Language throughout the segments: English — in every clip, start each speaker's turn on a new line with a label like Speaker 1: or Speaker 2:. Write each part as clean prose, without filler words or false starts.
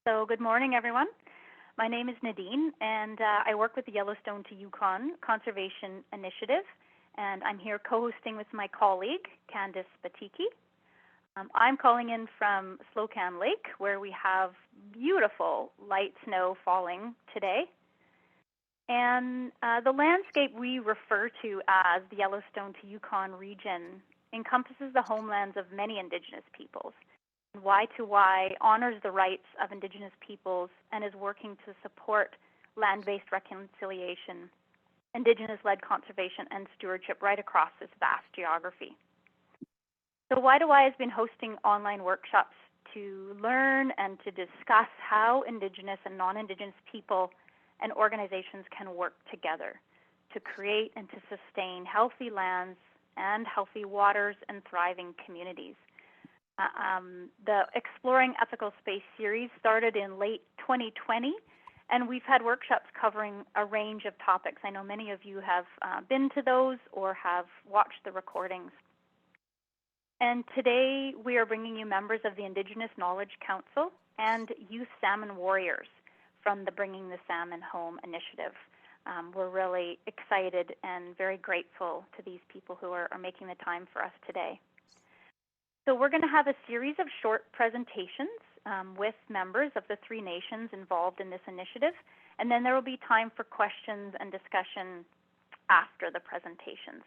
Speaker 1: So good morning, everyone. My name is Nadine, and I work with the Yellowstone to Yukon Conservation Initiative, and I'm here co-hosting with my colleague, Candice Batiki. I'm calling in from Slocan Lake, where we have beautiful light snow falling today. And the landscape we refer to as the Yellowstone to Yukon region encompasses the homelands of many Indigenous peoples. Y2Y honors the rights of Indigenous peoples and is working to support land-based reconciliation, Indigenous-led conservation, and stewardship right across this vast geography. So Y2Y has been hosting online workshops to learn and to discuss how Indigenous and non-Indigenous people and organizations can work together to create and to sustain healthy lands and healthy waters and thriving communities. The Exploring Ethical Space series started in late 2020, and we've had workshops covering a range of topics. I know many of you have been to those or have watched the recordings. And today we are bringing you members of the Indigenous Knowledge Council and Youth Salmon Warriors from the Bringing the Salmon Home initiative. We're really excited and very grateful to these people who are making the time for us today. So we're going to have a series of short presentations with members of the three nations involved in this initiative, and then there will be time for questions and discussion after the presentations.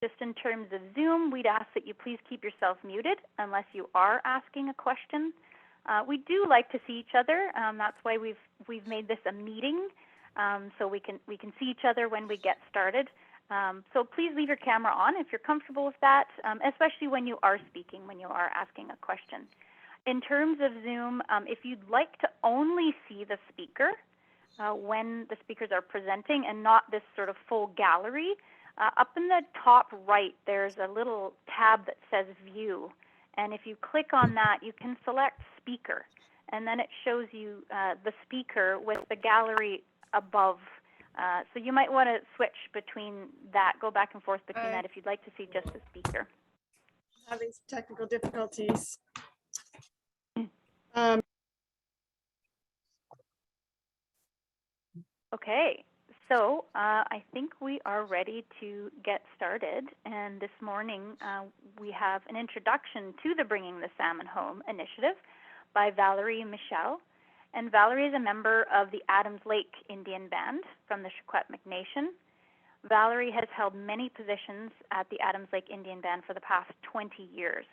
Speaker 1: Just in terms of Zoom, we'd ask that you please keep yourself muted unless you are asking a question. We do like to see each other. That's why we've made this a meeting, so we can see each other when we get started. So please leave your camera on if you're comfortable with that, especially when you are speaking, when you are asking a question. In terms of Zoom, if you'd like to only see the speaker when the speakers are presenting and not this sort of full gallery, up in the top right there's a little tab that says View. And if you click on that, you can select Speaker. And then it shows you the speaker with the gallery above. So you might want to switch between that, go back and forth between that if you'd like to see just the speaker.
Speaker 2: Having some technical difficulties.
Speaker 1: Okay, so I think we are ready to get started. And this morning we have an introduction to the Bringing the Salmon Home initiative by Valerie and Michel. And Valerie is a member of the Adams Lake Indian Band from the Secwépemc Nation. Valerie has held many positions at the Adams Lake Indian Band for the past 20 years.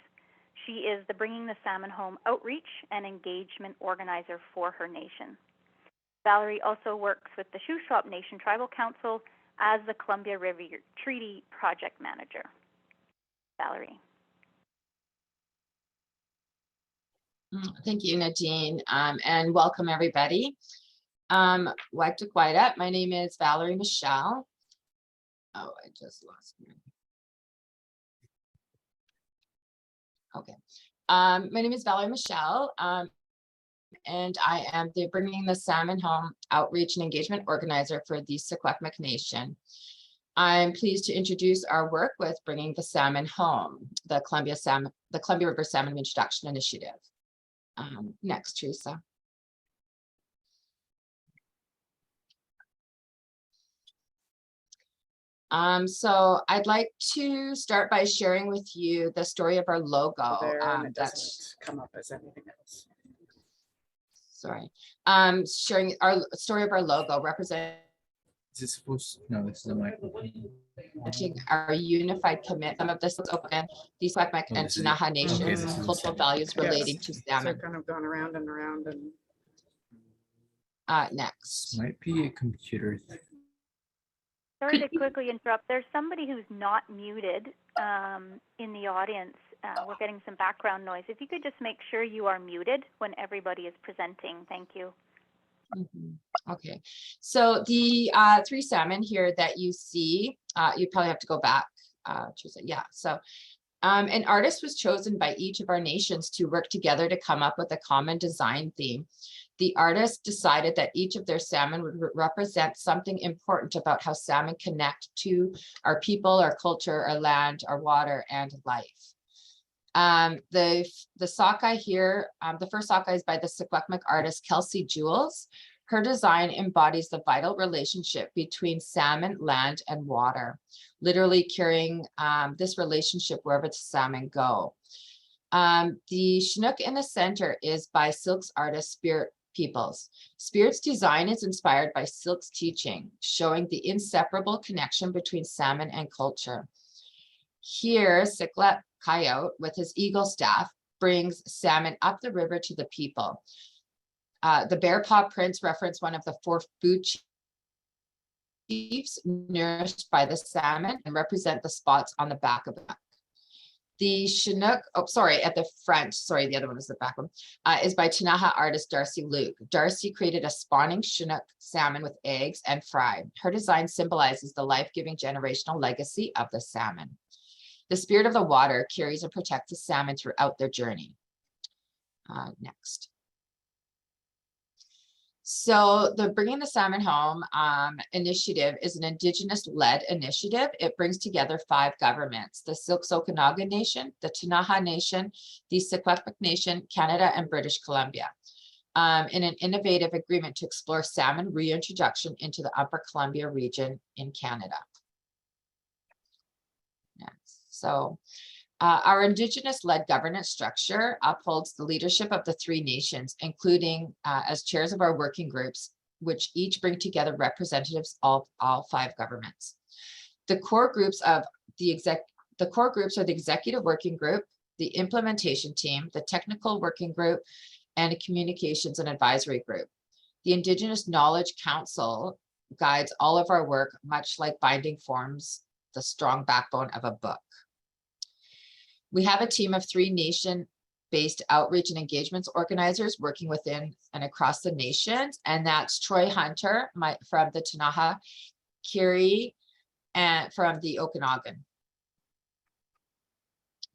Speaker 1: She is the Bringing the Salmon Home outreach and engagement organizer for her nation. Valerie also works with the Syilx Nation Tribal Council as the Columbia River Treaty Project Manager. Valerie.
Speaker 3: Thank you, Nadine, and welcome everybody. Wagtukwaida. My name is Valerie Michel. Oh, I just lost me. Okay. My name is Valerie Michel, and I am the Bringing the Salmon Home outreach and engagement organizer for the Secwépemc Nation. I'm pleased to introduce our work with Bringing the Salmon Home, the Columbia River Salmon Reintroduction Initiative. Next, Teresa. So I'd like to start by sharing with you the story of our logo.
Speaker 2: It doesn't come up as anything else.
Speaker 3: Sorry. Sharing our story of our logo representing
Speaker 4: Is this supposed? No, this is a microphone.
Speaker 3: our unified commitment of the Syilx Okanagan, the Secwépemc and Ktunaxa Nations, cultural values relating to salmon.
Speaker 2: So kind of gone around and around and.
Speaker 3: Next.
Speaker 4: Might be a computer thing.
Speaker 1: Sorry to quickly interrupt. There's somebody who's not muted in the audience. We're getting some background noise. If you could just make sure you are muted when everybody is presenting. Thank you.
Speaker 3: Okay, so the three salmon here that you see, you probably have to go back. Yeah, so an artist was chosen by each of our nations to work together to come up with a common design theme. The artist decided that each of their salmon would represent something important about how salmon connect to our people, our culture, our land, our water, and life. The sockeye here, the first sockeye is by the Secwépemc artist Kelsey Jules. Her design embodies the vital relationship between salmon, land, and water, literally carrying this relationship wherever the salmon go. The Chinook in the center is by Syilx artist Spirit Peoples. Spirit's design is inspired by Syilx teaching, showing the inseparable connection between salmon and culture. Here, Secwépemc Coyote, with his eagle staff, brings salmon up the river to the people. The bear paw prints reference one of the 4 food chiefs nourished by the salmon and represent the spots on the back of the neck. The Chinook, at the front, the other one is the back one, is by Ktunaxa artist Darcy Luke. Darcy created a spawning Chinook salmon with eggs and fried. Her design symbolizes the life-giving generational legacy of the salmon. The spirit of the water carries and protects the salmon throughout their journey. Next. So the Bringing the Salmon Home initiative is an Indigenous-led initiative. It brings together 5 governments: the Syilx Okanagan Nation, the Ktunaxa Nation, the Secwépemc Nation, Canada, and British Columbia, in an innovative agreement to explore salmon reintroduction into the Upper Columbia region in Canada. Next. So our Indigenous-led governance structure upholds the leadership of the 3 nations, including as chairs of our working groups, which each bring together representatives of all 5 governments. The core groups are the executive working group, the implementation team, the technical working group, and a communications and advisory group. The Indigenous Knowledge Counsel guides all of our work, much like binding forms the strong backbone of a book. We have a team of 3 nation-based outreach and engagements organizers working within and across the nations, and that's Troy Hunter from the Ktunaxa, Kiri, and from the Okanagan.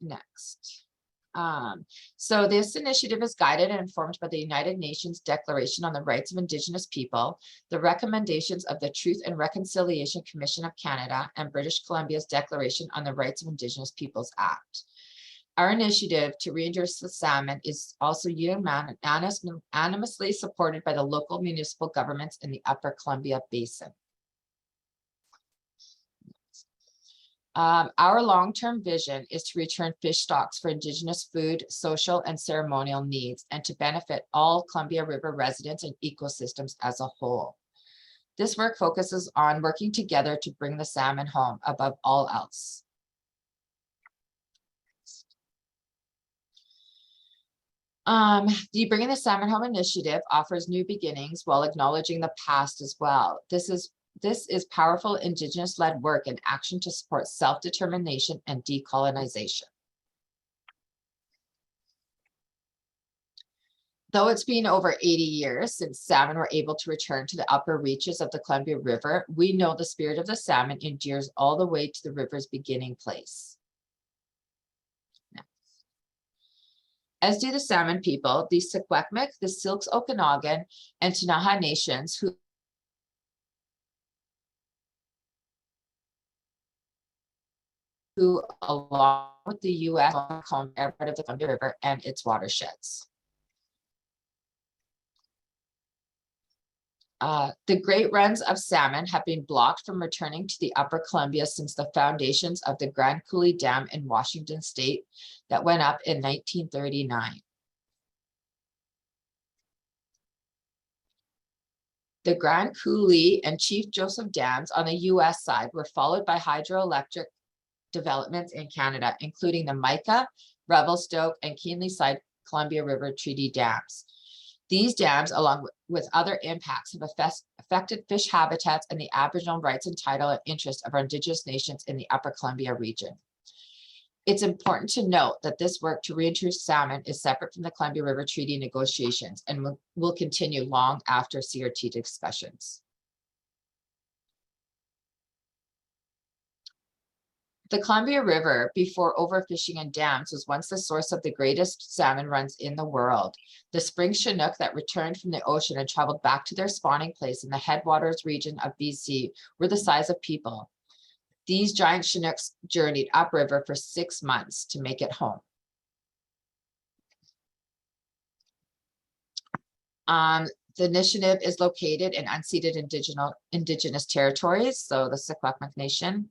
Speaker 3: Next. So this initiative is guided and informed by the United Nations Declaration on the Rights of Indigenous People, the recommendations of the Truth and Reconciliation Commission of Canada, and British Columbia's Declaration on the Rights of Indigenous Peoples Act. Our initiative to reintroduce the salmon is also unanimously supported by the local municipal governments in the Upper Columbia Basin. Our long-term vision is to return fish stocks for Indigenous food, social, and ceremonial needs, and to benefit all Columbia River residents and ecosystems as a whole. This work focuses on working together to bring the salmon home above all else. The Bringing the Salmon Home initiative offers new beginnings while acknowledging the past as well. This is powerful Indigenous-led work in action to support self-determination and decolonization. Though it's been over 80 years since salmon were able to return to the upper reaches of the Columbia River, we know the spirit of the salmon endures all the way to the river's beginning place. As do the salmon people, the Secwépemc, the Syilx Okanagan, and Ktunaxa nations who along with the U.S. are part of the Columbia River and its watersheds. The great runs of salmon have been blocked from returning to the Upper Columbia since the foundations of the Grand Coulee Dam in Washington State that went up in 1939. The Grand Coulee and Chief Joseph dams on the U.S. side were followed by hydroelectric developments in Canada, including the Mica, Revelstoke, and Keenly Side Columbia River Treaty dams. These dams, along with other impacts, have affected fish habitats and the Aboriginal rights and title and interest of our Indigenous nations in the Upper Columbia region. It's important to note that this work to reintroduce salmon is separate from the Columbia River Treaty negotiations and will continue long after CRT discussions. The Columbia River, before overfishing and dams, was once the source of the greatest salmon runs in the world. The spring Chinook that returned from the ocean and traveled back to their spawning place in the headwaters region of BC were the size of people. These giant Chinooks journeyed upriver for 6 months to make it home. The initiative is located in unceded indigenous territories, so the Secwépemc Nation,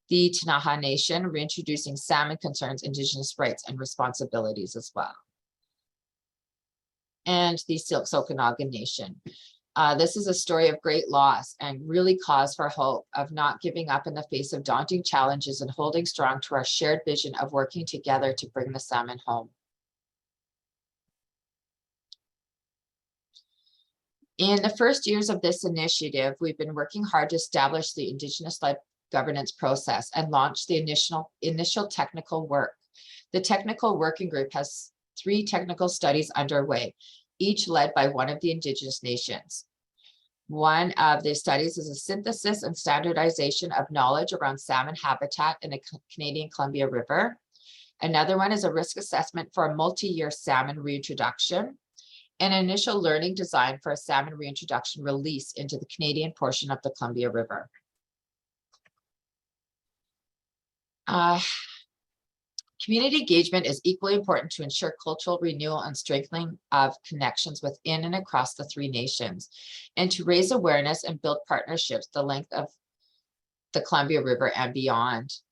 Speaker 3: the Ktunaxa Nation, reintroducing salmon concerns, Indigenous rights and responsibilities as well, and the Syilx Okanagan Nation. This is a story of great loss and really cause for hope of not giving up in the face of daunting challenges and holding strong to our shared vision of working together to bring the salmon home. In the first years of this initiative, we've been working hard to establish the Indigenous-led governance process and launch the initial technical work. The technical working group has 3 technical studies underway, each led by one of the Indigenous nations. One of the studies is a synthesis and standardization of knowledge around salmon habitat in the Canadian Columbia River. Another one is a risk assessment for a multi-year salmon reintroduction, an initial learning design for a salmon reintroduction release into the Canadian portion of the Columbia River. Community engagement is equally important to ensure cultural renewal and strengthening of connections within and across the 3 nations, and to raise awareness and build partnerships the length of the Columbia River and beyond.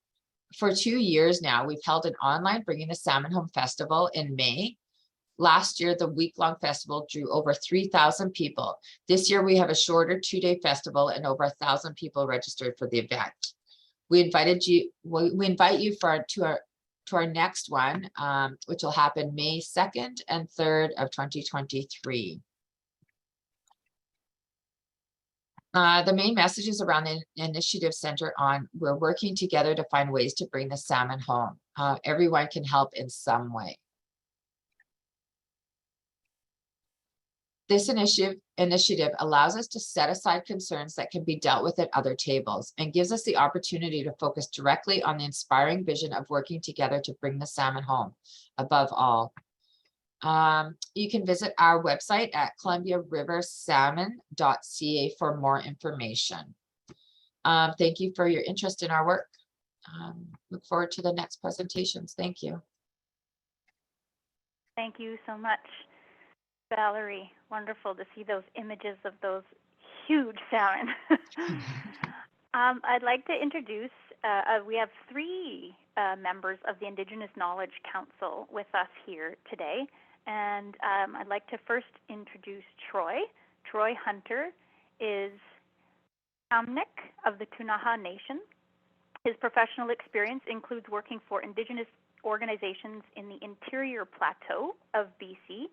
Speaker 3: For 2 years now, we've held an online Bringing the Salmon Home Festival in May. Last year, the week-long festival drew over 3,000 people. This year, we have a shorter 2-day festival and over 1,000 people registered for the event. We invite you to our next one, which will happen May 2nd and 3rd of 2023. The main messages around the initiative center on we're working together to find ways to bring the salmon home. Everyone can help in some way. This initiative allows us to set aside concerns that can be dealt with at other tables and gives us the opportunity to focus directly on the inspiring vision of working together to bring the salmon home, above all. You can visit our website at columbiariversalmon.ca for more information. Thank you for your interest in our work. Look forward to the next presentations. Thank you.
Speaker 1: Thank you so much, Valerie. Wonderful to see those images of those huge salmon. I'd like to introduce, we have 3 members of the Indigenous Knowledge Council with us here today. And I'd like to first introduce Troy. Troy Hunter is Ktunaxa of the Ktunaxa Nation. His professional experience includes working for Indigenous organizations in the interior plateau of BC,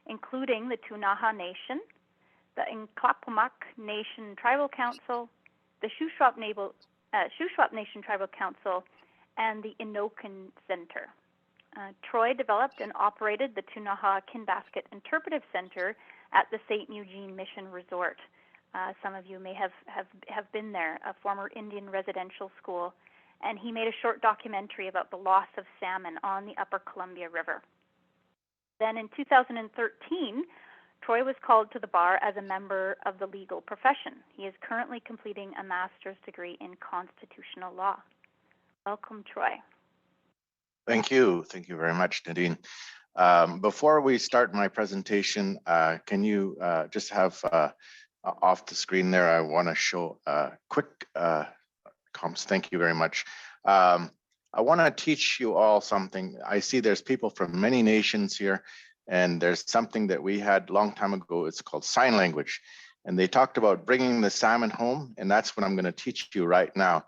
Speaker 1: including the Ktunaxa Nation, the Secwépemc Nation Tribal Council, the Shuswap Nation Tribal Council, and the Enokan Center. Troy developed and operated the Ktunaxa Kinbasket Interpretive Center at the St. Eugene Mission Resort. Some of you may have been there, a former Indian residential school, and he made a short documentary about the loss of salmon on the Upper Columbia River. Then in 2013, Troy was called to the bar as a member of the legal profession. He is currently completing a master's degree in constitutional law. Welcome, Troy.
Speaker 5: Thank you. Thank you very much, Nadine. Before we start my presentation, can you just have off the screen there, I want to show quick comments. Thank you very much. I want to teach you all something. I see there's people from many nations here, and there's something that we had a long time ago. It's called sign language. And they talked about bringing the salmon home, and that's what I'm going to teach you right now.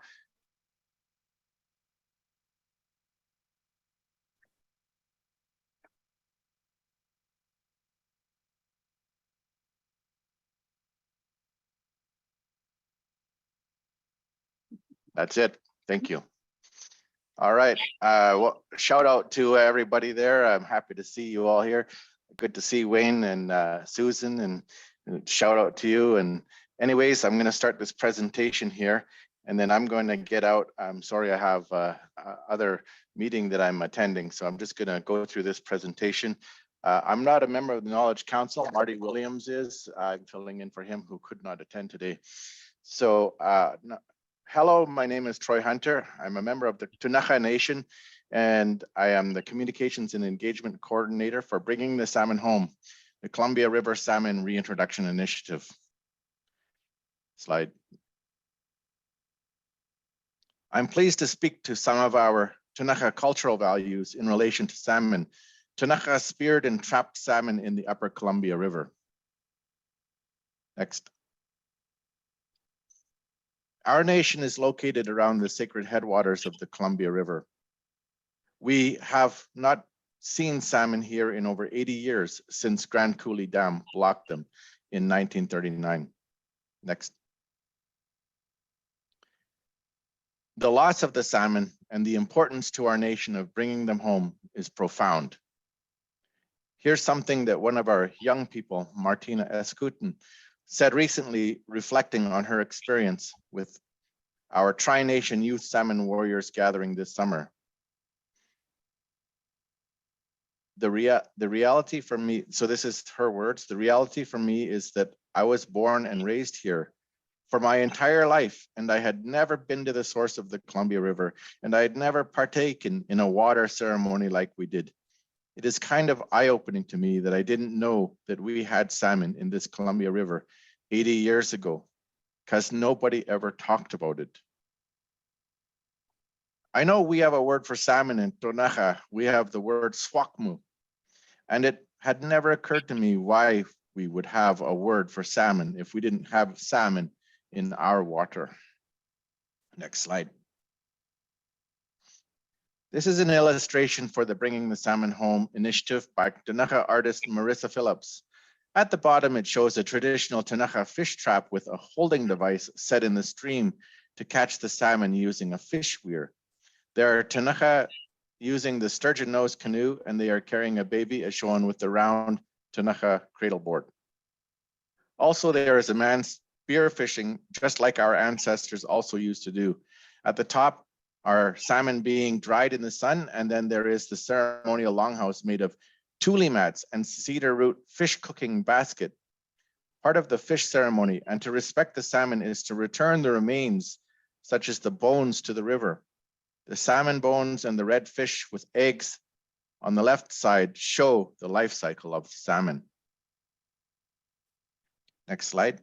Speaker 5: That's it. Thank you. All right. Well, shout out to everybody there. I'm happy to see you all here. Good to see Wayne and Susan, and shout out to you. And anyways, I'm going to start this presentation here, and then I'm going to get out. I'm sorry, I have other meeting that I'm attending, so I'm just going to go through this presentation. I'm not a member of the Knowledge Council. Marty Williams is. I'm filling in for him who could not attend today. So hello, my name is Troy Hunter. I'm a member of the Ktunaxa Nation, and I am the Communications and Engagement Coordinator for Bringing the Salmon Home, the Columbia River Salmon Reintroduction Initiative. Slide. I'm pleased to speak to some of our Ktunaxa cultural values in relation to salmon. Ktunaxa speared and trapped salmon in the upper Columbia River. Next. Our nation is located around the sacred headwaters of the Columbia River. We have not seen salmon here in over 80 years since Grand Coulee Dam blocked them in 1939. Next. The loss of the salmon and the importance to our nation of bringing them home is profound. Here's something that one of our young people, Martina Escutin, said recently, reflecting on her experience with our Tri-Nation Youth Salmon Warriors gathering this summer. The reality for me, so this is her words, the reality for me is that I was born and raised here for my entire life, and I had never been to the source of the Columbia River, and I had never partaken in a water ceremony like we did. It is kind of eye-opening to me that I didn't know that we had salmon in this Columbia River 80 years ago, because nobody ever talked about it. I know we have a word for salmon in Ktunaxa. We have the word swakmu, and it had never occurred to me why we would have a word for salmon if we didn't have salmon in our water. Next slide. This is an illustration for the Bringing the Salmon Home initiative by Ktunaxa artist Marissa Phillips. At the bottom, it shows a traditional Ktunaxa fish trap with a holding device set in the stream to catch the salmon using a fish weir. There are Ktunaxa using the sturgeon nose canoe, and they are carrying a baby as shown with the round Ktunaxa cradle board. Also, there is a man spear fishing, just like our ancestors also used to do. At the top are salmon being dried in the sun, and then there is the ceremonial longhouse made of tule mats and cedar root fish cooking basket. Part of the fish ceremony and to respect the salmon is to return the remains, such as the bones, to the river. The salmon bones and the red fish with eggs on the left side show the life cycle of the salmon. Next slide.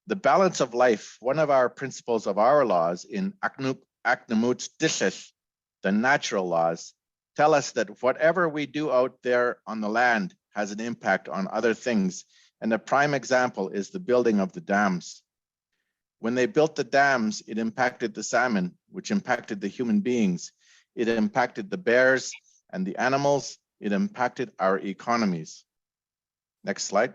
Speaker 5: The balance of life, one of our principles of our laws in Aknamut Dishes, the natural laws, tell us that whatever we do out there on the land has an impact on other things. And a prime example is the building of the dams. When they built the dams, it impacted the salmon, which impacted the human beings. It impacted the bears and the animals. It impacted our economies. Next slide.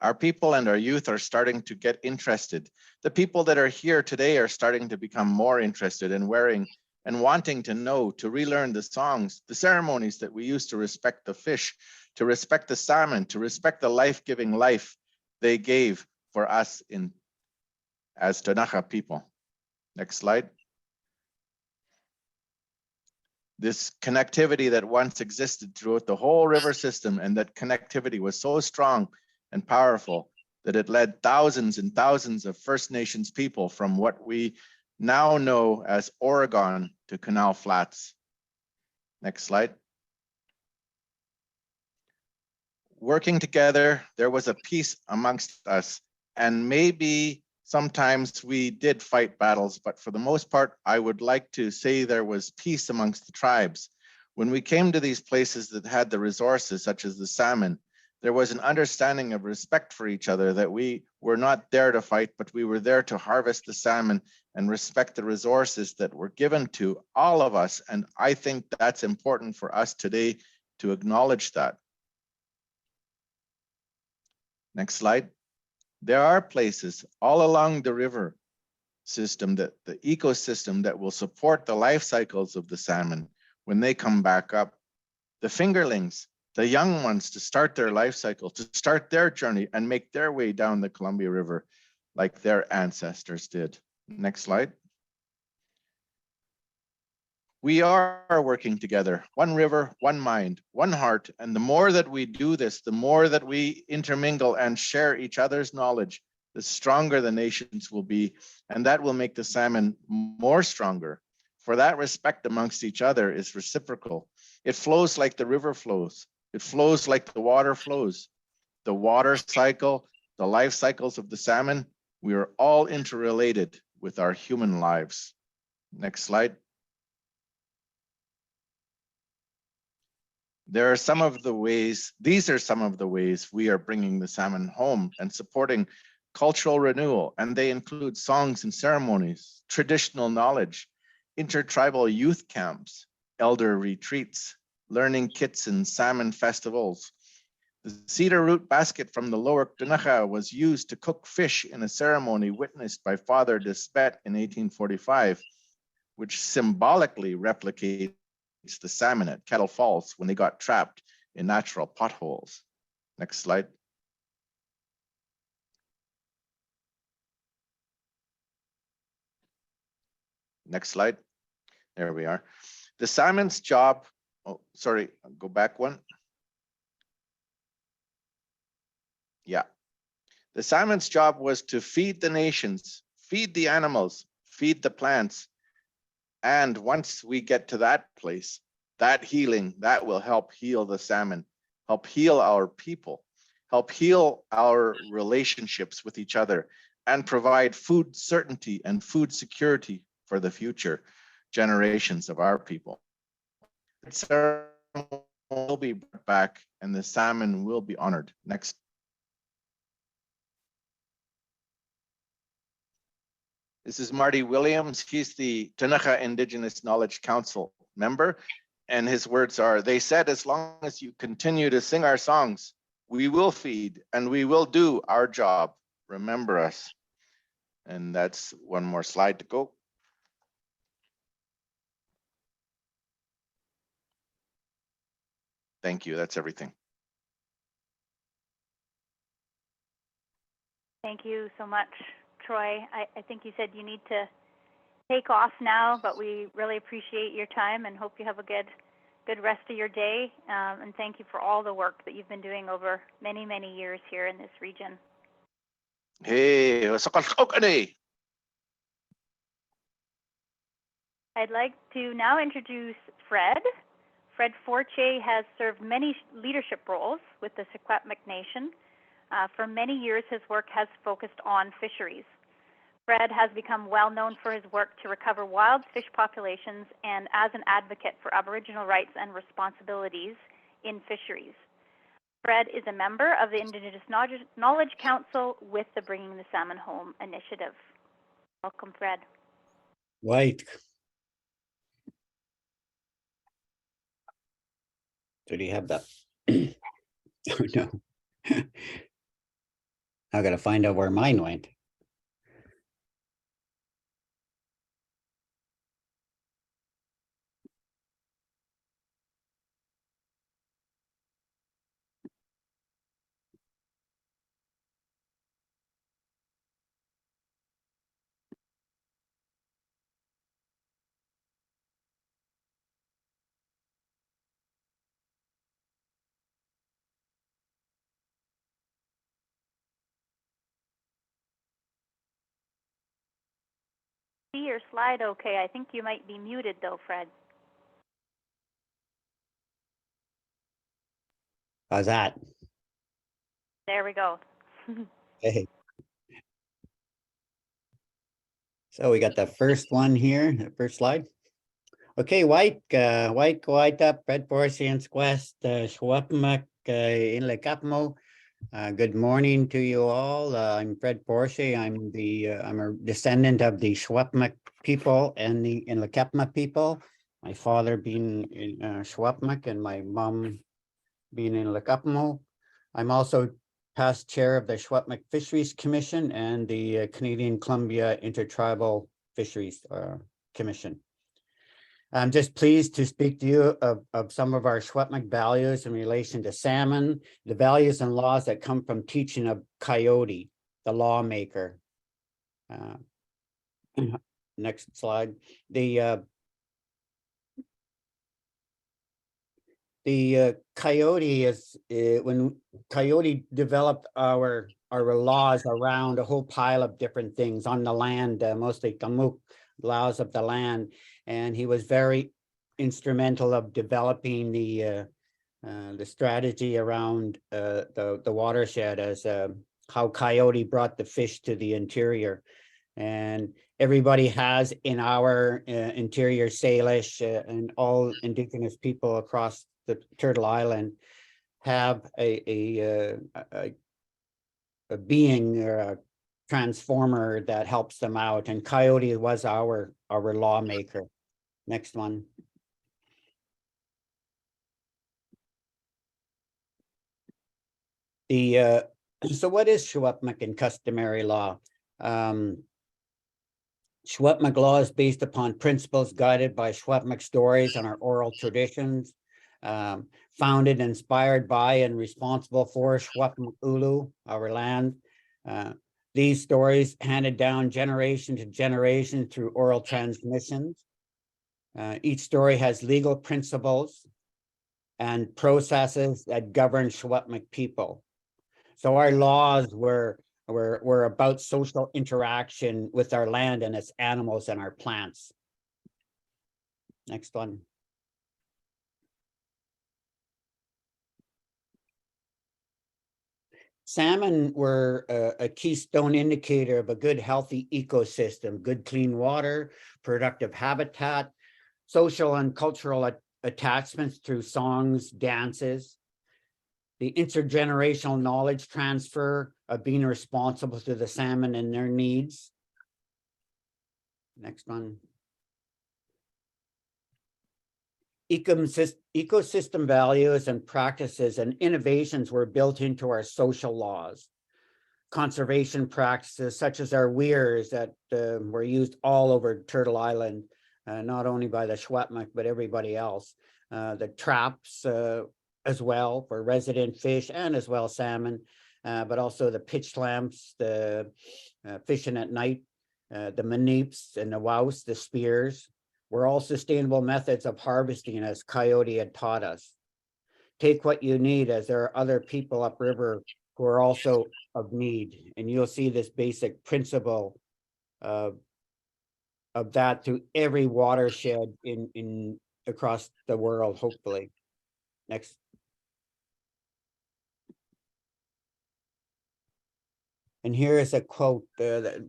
Speaker 5: Our people and our youth are starting to get interested. The people that are here today are starting to become more interested in wearing and wanting to know, to relearn the songs, the ceremonies that we use to respect the fish, to respect the salmon, to respect the life-giving life they gave for us as Ktunaxa people. Next slide. This connectivity that once existed throughout the whole river system, and that connectivity was so strong and powerful that it led thousands and thousands of First Nations people from what we now know as Oregon to Canal Flats. Next slide. Working together, there was a peace amongst us, and maybe sometimes we did fight battles, but for the most part, I would like to say there was peace amongst the tribes. When we came to these places that had the resources, such as the salmon, there was an understanding of respect for each other, that we were not there to fight, but we were there to harvest the salmon and respect the resources that were given to all of us. And I think that's important for us today to acknowledge that. Next slide. There are places all along the river system, that the ecosystem, that will support the life cycles of the salmon when they come back up. The fingerlings, the young ones, to start their life cycle, to start their journey and make their way down the Columbia River like their ancestors did. Next slide. We are working together, one river, one mind, one heart. And the more that we do this, the more that we intermingle and share each other's knowledge, the stronger the nations will be, and that will make the salmon more stronger. For that respect amongst each other is reciprocal. It flows like the river flows. It flows like the water flows. The water cycle, the life cycles of the salmon, we are all interrelated with our human lives. Next slide. These are some of the ways we are bringing the salmon home and supporting cultural renewal, and they include songs and ceremonies, traditional knowledge, intertribal youth camps, elder retreats, learning kits and salmon festivals. The cedar root basket from the lower Ktunaxa was used to cook fish in a ceremony witnessed by Father de Spet in 1845, which symbolically replicates the salmon at Kettle Falls when they got trapped in natural potholes. Next slide. Next slide. There we are. The salmon's job, oh, sorry, go back one. Yeah. The salmon's job was to feed the nations, feed the animals, feed the plants. And once we get to that place, that healing, that will help heal the salmon, help heal our people, help heal our relationships with each other, and provide food certainty and food security for the future generations of our people. The ceremony will be brought back and the salmon will be honored. Next. This is Marty Williams. He's the Ktunaxa Indigenous Knowledge Council member. And his words are, they said, as long as you continue to sing our songs, we will feed and we will do our job. Remember us. And that's one more slide to go. Thank you. That's everything.
Speaker 1: Thank you so much, Troy. I think you said you need to take off now, but we really appreciate your time and hope you have a good rest of your day. And thank you for all the work that you've been doing over many, many years here in this region.
Speaker 5: Hey, Syilx Okanagan.
Speaker 1: I'd like to now introduce Fred. Fred Fortier has served many leadership roles with the Secwépemc Nation. For many years, his work has focused on fisheries. Fred has become well known for his work to recover wild fish populations and as an advocate for Aboriginal rights and responsibilities in fisheries. Fred is a member of the Indigenous Knowledge Council with the Bringing the Salmon Home initiative. Welcome, Fred.
Speaker 6: Right. So do you have that? Oh, no. I gotta find out where mine went.
Speaker 1: See your slide okay. I think you might be muted though, Fred.
Speaker 6: How's that?
Speaker 1: There we go.
Speaker 6: Hey. So we got the first one here, the first slide. Okay, White up, Red Porcians West, Secwépemc in Secwépemc. Good morning to you all. I'm Fred Fortier. I'm a descendant of the Secwépemc people and the Secwépemc people. My father being in Secwépemc and my mom being in Secwépemc. I'm also past chair of the Secwépemc Fisheries Commission and the Canadian Columbia Intertribal Fisheries Commission. I'm just pleased to speak to you of some of our Secwépemc values in relation to salmon, the values and laws that come from teaching of Coyote, the lawmaker. Next slide. The Coyote is when Coyote developed our our laws around a whole pile of different things on the land, mostly Kamuk laws of the land. And he was very instrumental of developing the strategy around the watershed as how Coyote brought the fish to the interior. And everybody has in our interior Salish and all Indigenous people across the Turtle Island have a being or a transformer that helps them out. And Coyote was our lawmaker. Next one. So what is Secwépemc and customary law? Secwépemc law is based upon principles guided by Secwépemc stories and our oral traditions, founded, inspired by, and responsible for Secwépemc Ulu, our land. These stories handed down generation to generation through oral transmissions. Each story has legal principles and processes that govern Secwépemc people. So our laws were about social interaction with our land and its animals and our plants. Next one. Salmon were a keystone indicator of a good, healthy ecosystem, good, clean water, productive habitat, social and cultural attachments through songs, dances, the intergenerational knowledge transfer of being responsible to the salmon and their needs. Next one. Ecosystem values and practices and innovations were built into our social laws. Conservation practices such as our weirs that were used all over Turtle Island, not only by the Secwépemc, but everybody else. The traps as well for resident fish and as well salmon, but also the pitch lamps, the fishing at night, the maneeps and the wouse, the spears, were all sustainable methods of harvesting as Coyote had taught us. Take what you need, as there are other people upriver who are also of need. And you'll see this basic principle of that through every watershed in across the world, hopefully. Next. And here is a quote that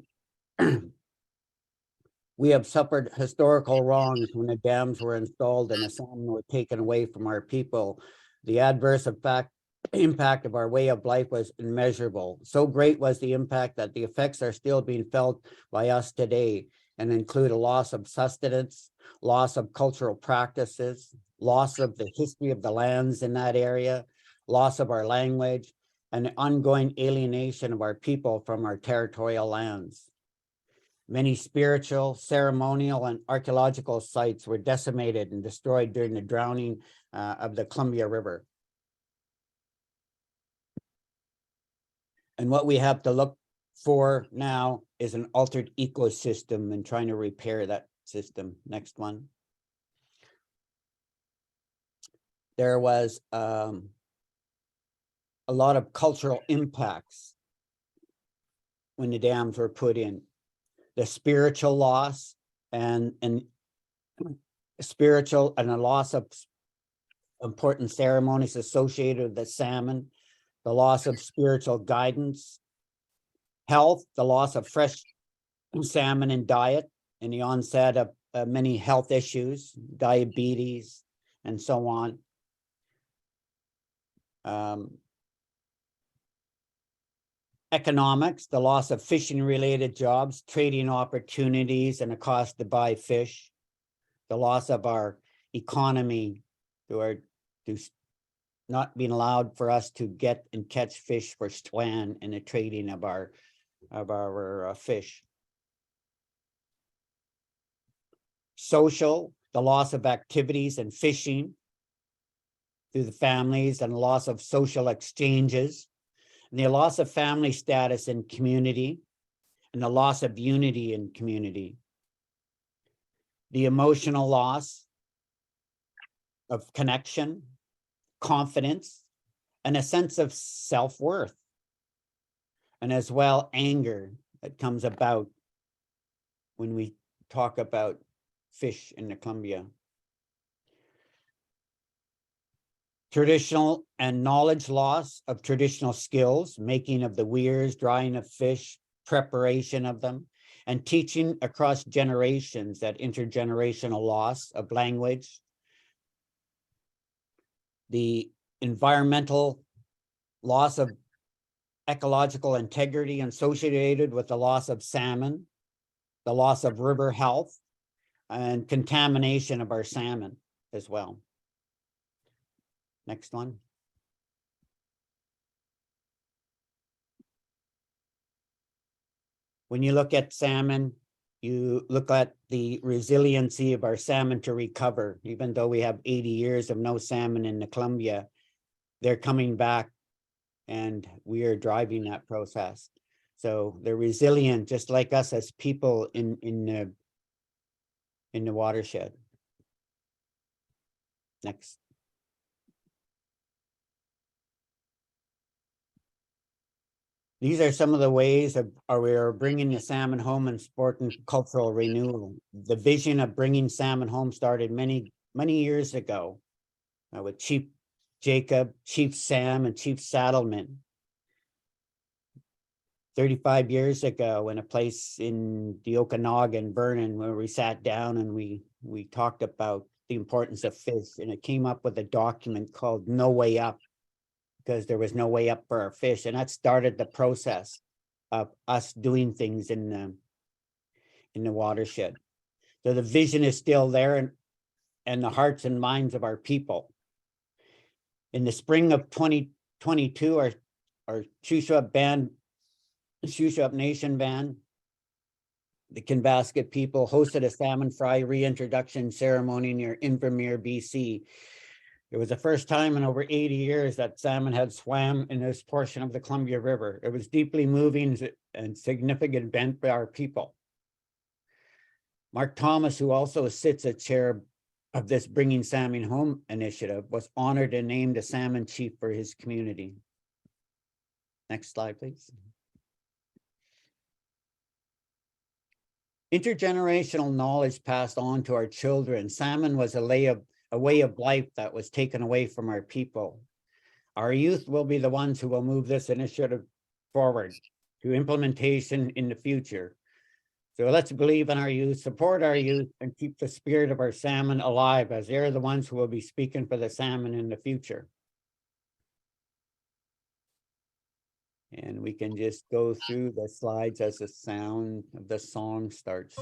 Speaker 6: we have suffered historical wrongs when the dams were installed and the salmon were taken away from our people. The adverse impact of our way of life was immeasurable. So great was the impact that the effects are still being felt by us today and include a loss of sustenance, loss of cultural practices, loss of the history of the lands in that area, loss of our language, and the ongoing alienation of our people from our territorial lands. Many spiritual, ceremonial, and archaeological sites were decimated and destroyed during the drowning of the Columbia River. And what we have to look for now is an altered ecosystem and trying to repair that system. Next one. There was a lot of cultural impacts when the dams were put in. The spiritual loss and spiritual and a loss of important ceremonies associated with the salmon, the loss of spiritual guidance, health, the loss of fresh salmon and diet, and the onset of many health issues, diabetes, and so on. Economics, the loss of fishing related jobs, trading opportunities, and the cost to buy fish, the loss of our economy through not being allowed for us to get and catch fish for Stwan and the trading of our fish. Social, the loss of activities and fishing through the families and loss of social exchanges, and the loss of family status in community, and the loss of unity in community. The emotional loss of connection, confidence, and a sense of self-worth. and as well anger that comes about when we talk about fish in the Columbia. Traditional and knowledge loss of traditional skills, making of the weirs, drying of fish, preparation of them, and teaching across generations, that intergenerational loss of language. The environmental loss of ecological integrity associated with the loss of salmon, the loss of river health, and contamination of our salmon as well. Next one. When you look at salmon, you look at the resiliency of our salmon to recover. Even though we have 80 years of no salmon in the Columbia, they're coming back and we are driving that process. So they're resilient, just like us as people in the watershed. Next. These are some of the ways of we are bringing the salmon home and sport and cultural renewal. The vision of bringing salmon home started many years ago with Chief Jacob, Chief Sam, and Chief Saddleman. 35 years ago in a place in the Okanagan, Vernon, where we sat down and we talked about the importance of fish, and it came up with a document called No Way Up, because there was no way up for our fish. And that started the process of us doing things in the watershed. So the vision is still there and the hearts and minds of our people. In the spring of 2022, our Syilx Nation band, the Kinbasket people, hosted a salmon fry reintroduction ceremony near Invermere, BC. It was the first time in over 80 years that salmon had swam in this portion of the Columbia River. It was deeply moving and significant event for our people. Mark Thomas, who also sits as chair of this Bringing Salmon Home initiative, was honored and named a salmon chief for his community. Next slide, please. Intergenerational knowledge passed on to our children. Salmon was a way of life that was taken away from our people. Our youth will be the ones who will move this initiative forward to implementation in the future. So let's believe in our youth, support our youth, and keep the spirit of our salmon alive, as they're the ones who will be speaking for the salmon in the future. And we can just go through the slides as the sound of the song starts.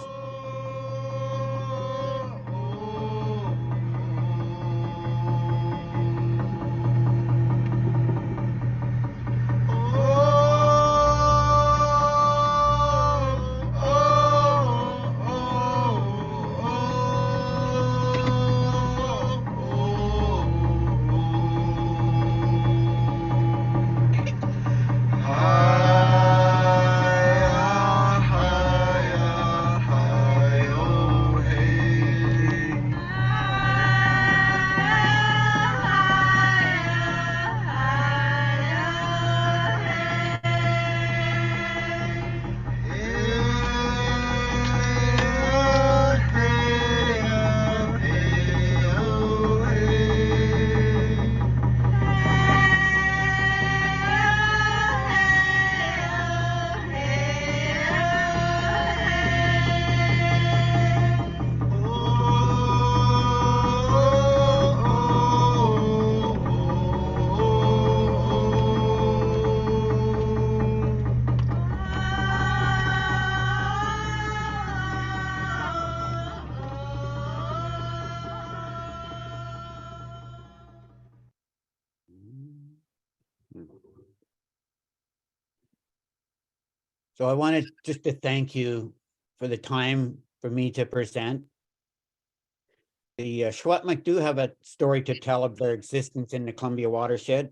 Speaker 6: So I wanted just to thank you for the time for me to present. The Secwépemc do have a story to tell of their existence in the Columbia watershed.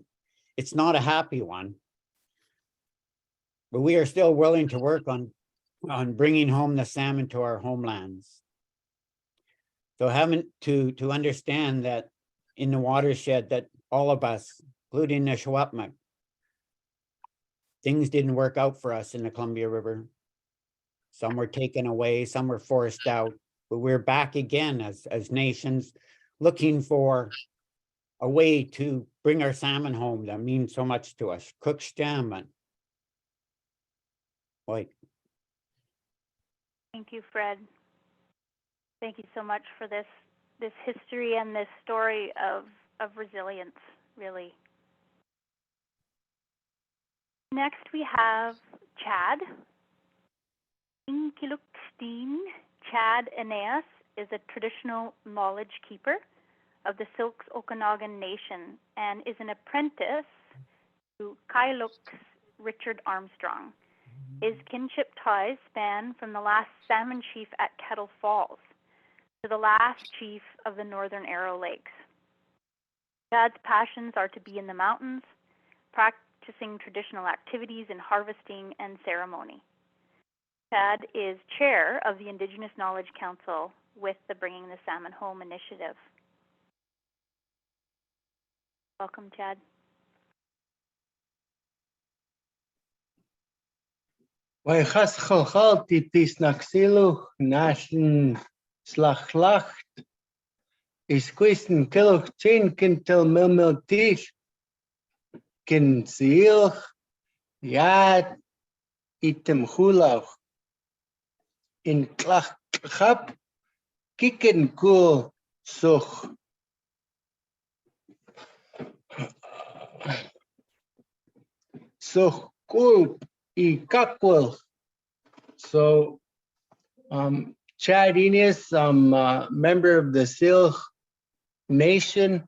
Speaker 6: It's not a happy one, but we are still willing to work on bringing home the salmon to our homelands. So having to understand that in the watershed that all of us, including the Secwépemc, things didn't work out for us in the Columbia River. Some were taken away, some were forced out, but we're back again as nations looking for a way to bring our salmon home that means so much to us. Cook salmon. Like,
Speaker 1: Thank you, Fred. Thank you so much for this history and this story of resilience, really. Next we have Chad. Inkilukstein Chad Eneas is a traditional knowledge keeper of the Syilx Okanagan Nation and is an apprentice to Syilx Richard Armstrong. His kinship ties span from the last salmon chief at Kettle Falls to the last chief of the Northern Arrow Lakes. Chad's passions are to be in the mountains, practicing traditional activities in harvesting and ceremony. Chad is chair of the Indigenous Knowledge Council with the Bringing the Salmon Home initiative. Welcome, Chad.
Speaker 7: Wychas cholchalti Ktunaxa Nation slachlacht is kwisten kiloch chin kintel milmil tish kin Syilx Jade item hulach in klach chap kiken cool such cool I kakwel. So Chad Eneas, I'm a member of the Syilx Nation.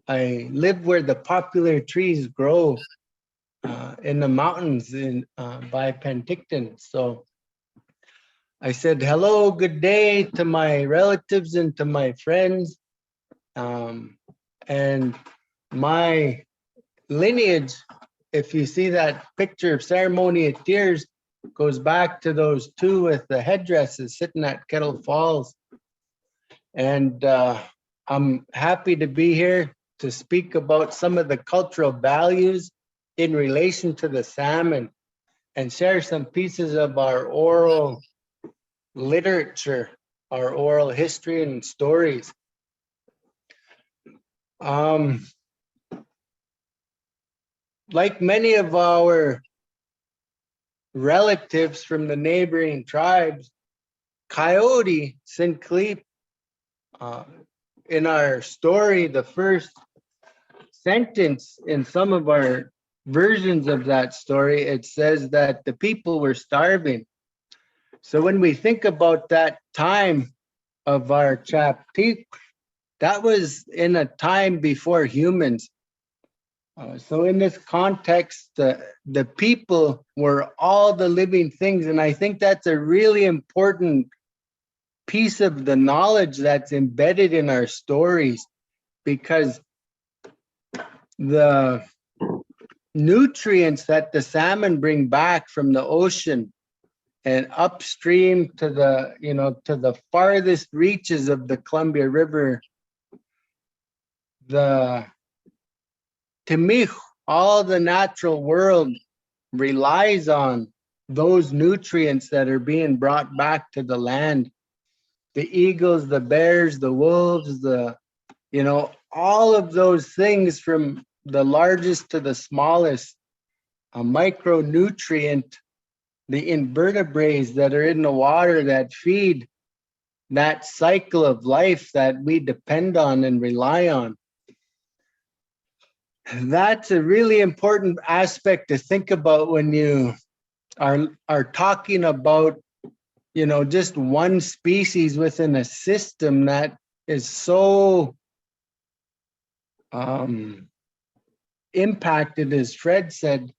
Speaker 7: I live where the popular trees grow in the mountains by Penticton. So I said hello, good day to my relatives and to my friends. And my lineage, if you see that picture of ceremony of tears, goes back to those two with the headdresses sitting at Kettle Falls. And I'm happy to be here to speak about some of the cultural values in relation to the salmon and share some pieces of our oral literature, our oral history and stories. Like many of our relatives from the neighboring tribes, Coyote Syilx, in our story, the first sentence in some of our versions of that story, it says that the people were starving. So when we think about that time of our chaptik, that was in a time before humans. So in this context, the people were all the living things. And I think that's a really important piece of the knowledge that's embedded in our stories, because the nutrients that the salmon bring back from the ocean and upstream to the, to the farthest reaches of the Columbia River, to me, all the natural world relies on those nutrients that are being brought back to the land. The eagles, the bears, the wolves, all of those things, from the largest to the smallest, a micronutrient, the invertebrates that are in the water that feed that cycle of life that we depend on and rely on. That's a really important aspect to think about when you are talking about, just one species within a system that is so impacted, as Fred said,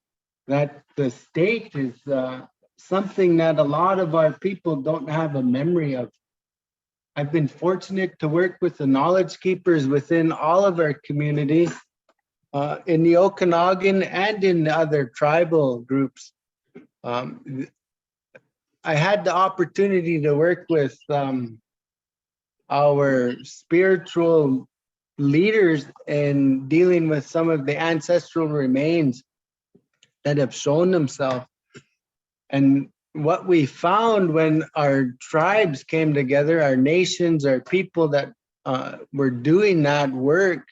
Speaker 7: that the state is something that a lot of our people don't have a memory of. I've been fortunate to work with the knowledge keepers within all of our communities, in the Okanagan and in the other tribal groups. I had the opportunity to work with our spiritual leaders in dealing with some of the ancestral remains. that have shown themselves. And what we found when our tribes came together, our nations, our people that were doing that work,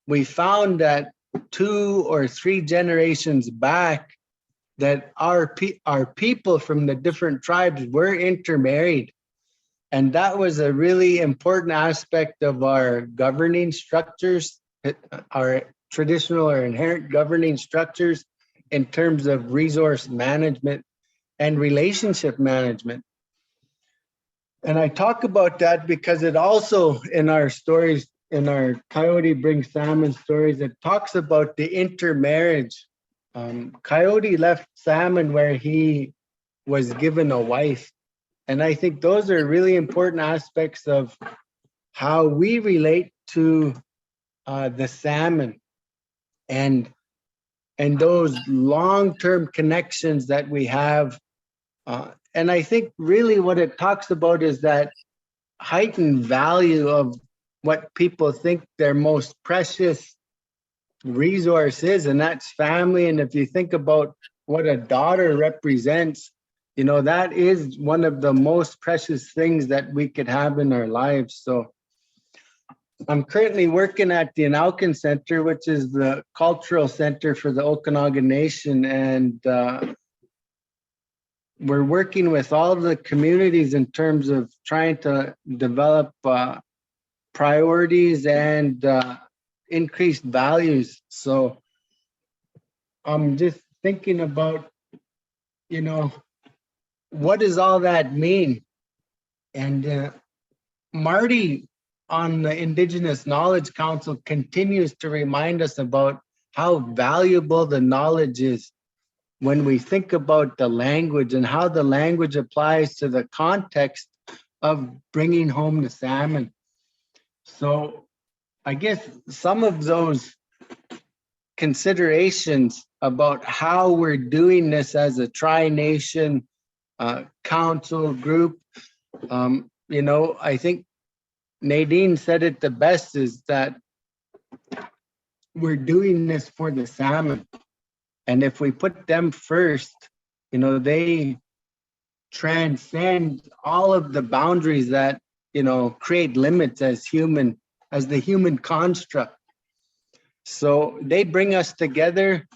Speaker 7: we found that 2 or 3 generations back, that our people from the different tribes were intermarried. And that was a really important aspect of our governing structures, our traditional or inherent governing structures in terms of resource management and relationship management. And I talk about that because it also, in our stories, in our Coyote Brings Salmon stories, it talks about the intermarriage. Coyote left Salmon where he was given a wife. And I think those are really important aspects of how we relate to the salmon and those long-term connections that we have. And I think really what it talks about is that heightened value of what people think their most precious resource is, and that's family. And if you think about what a daughter represents, you know, that is one of the most precious things that we could have in our lives. So I'm currently working at the Ktunaxa Center, which is the cultural center for the Okanagan Nation. And we're working with all the communities in terms of trying to develop priorities and increased values. So I'm just thinking about, you know, what does all that mean? And Marty on the Indigenous Knowledge Council continues to remind us about how valuable the knowledge is when we think about the language and how the language applies to the context of bringing home the salmon. So I guess some of those considerations about how we're doing this as a tri-nation council group, you know, I think Nadine said it the best, is that we're doing this for the salmon. And if we put them first, you know, they transcend all of the boundaries that, you know, create limits as the human construct. So they bring us together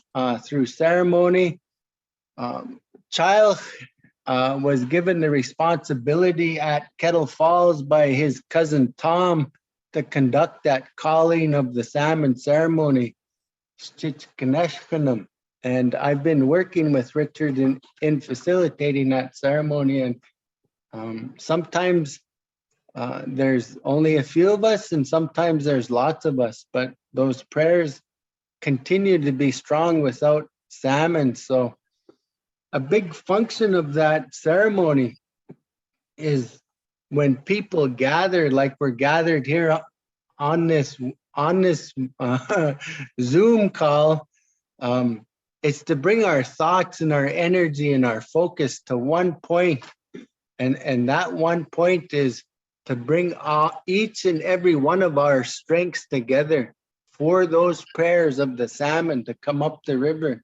Speaker 7: through ceremony. Child was given the responsibility at Kettle Falls by his cousin Tom to conduct that calling of the salmon ceremony, Syilx Okanagan Nation. And I've been working with Richard in facilitating that ceremony. And sometimes there's only a few of us, and sometimes there's lots of us, but those prayers continue to be strong without salmon. So a big function of that ceremony is when people gather, like we're gathered here on this Zoom call, it's to bring our thoughts and our energy and our focus to one point. And that one point is to bring each and every one of our strengths together for those prayers of the salmon to come up the river.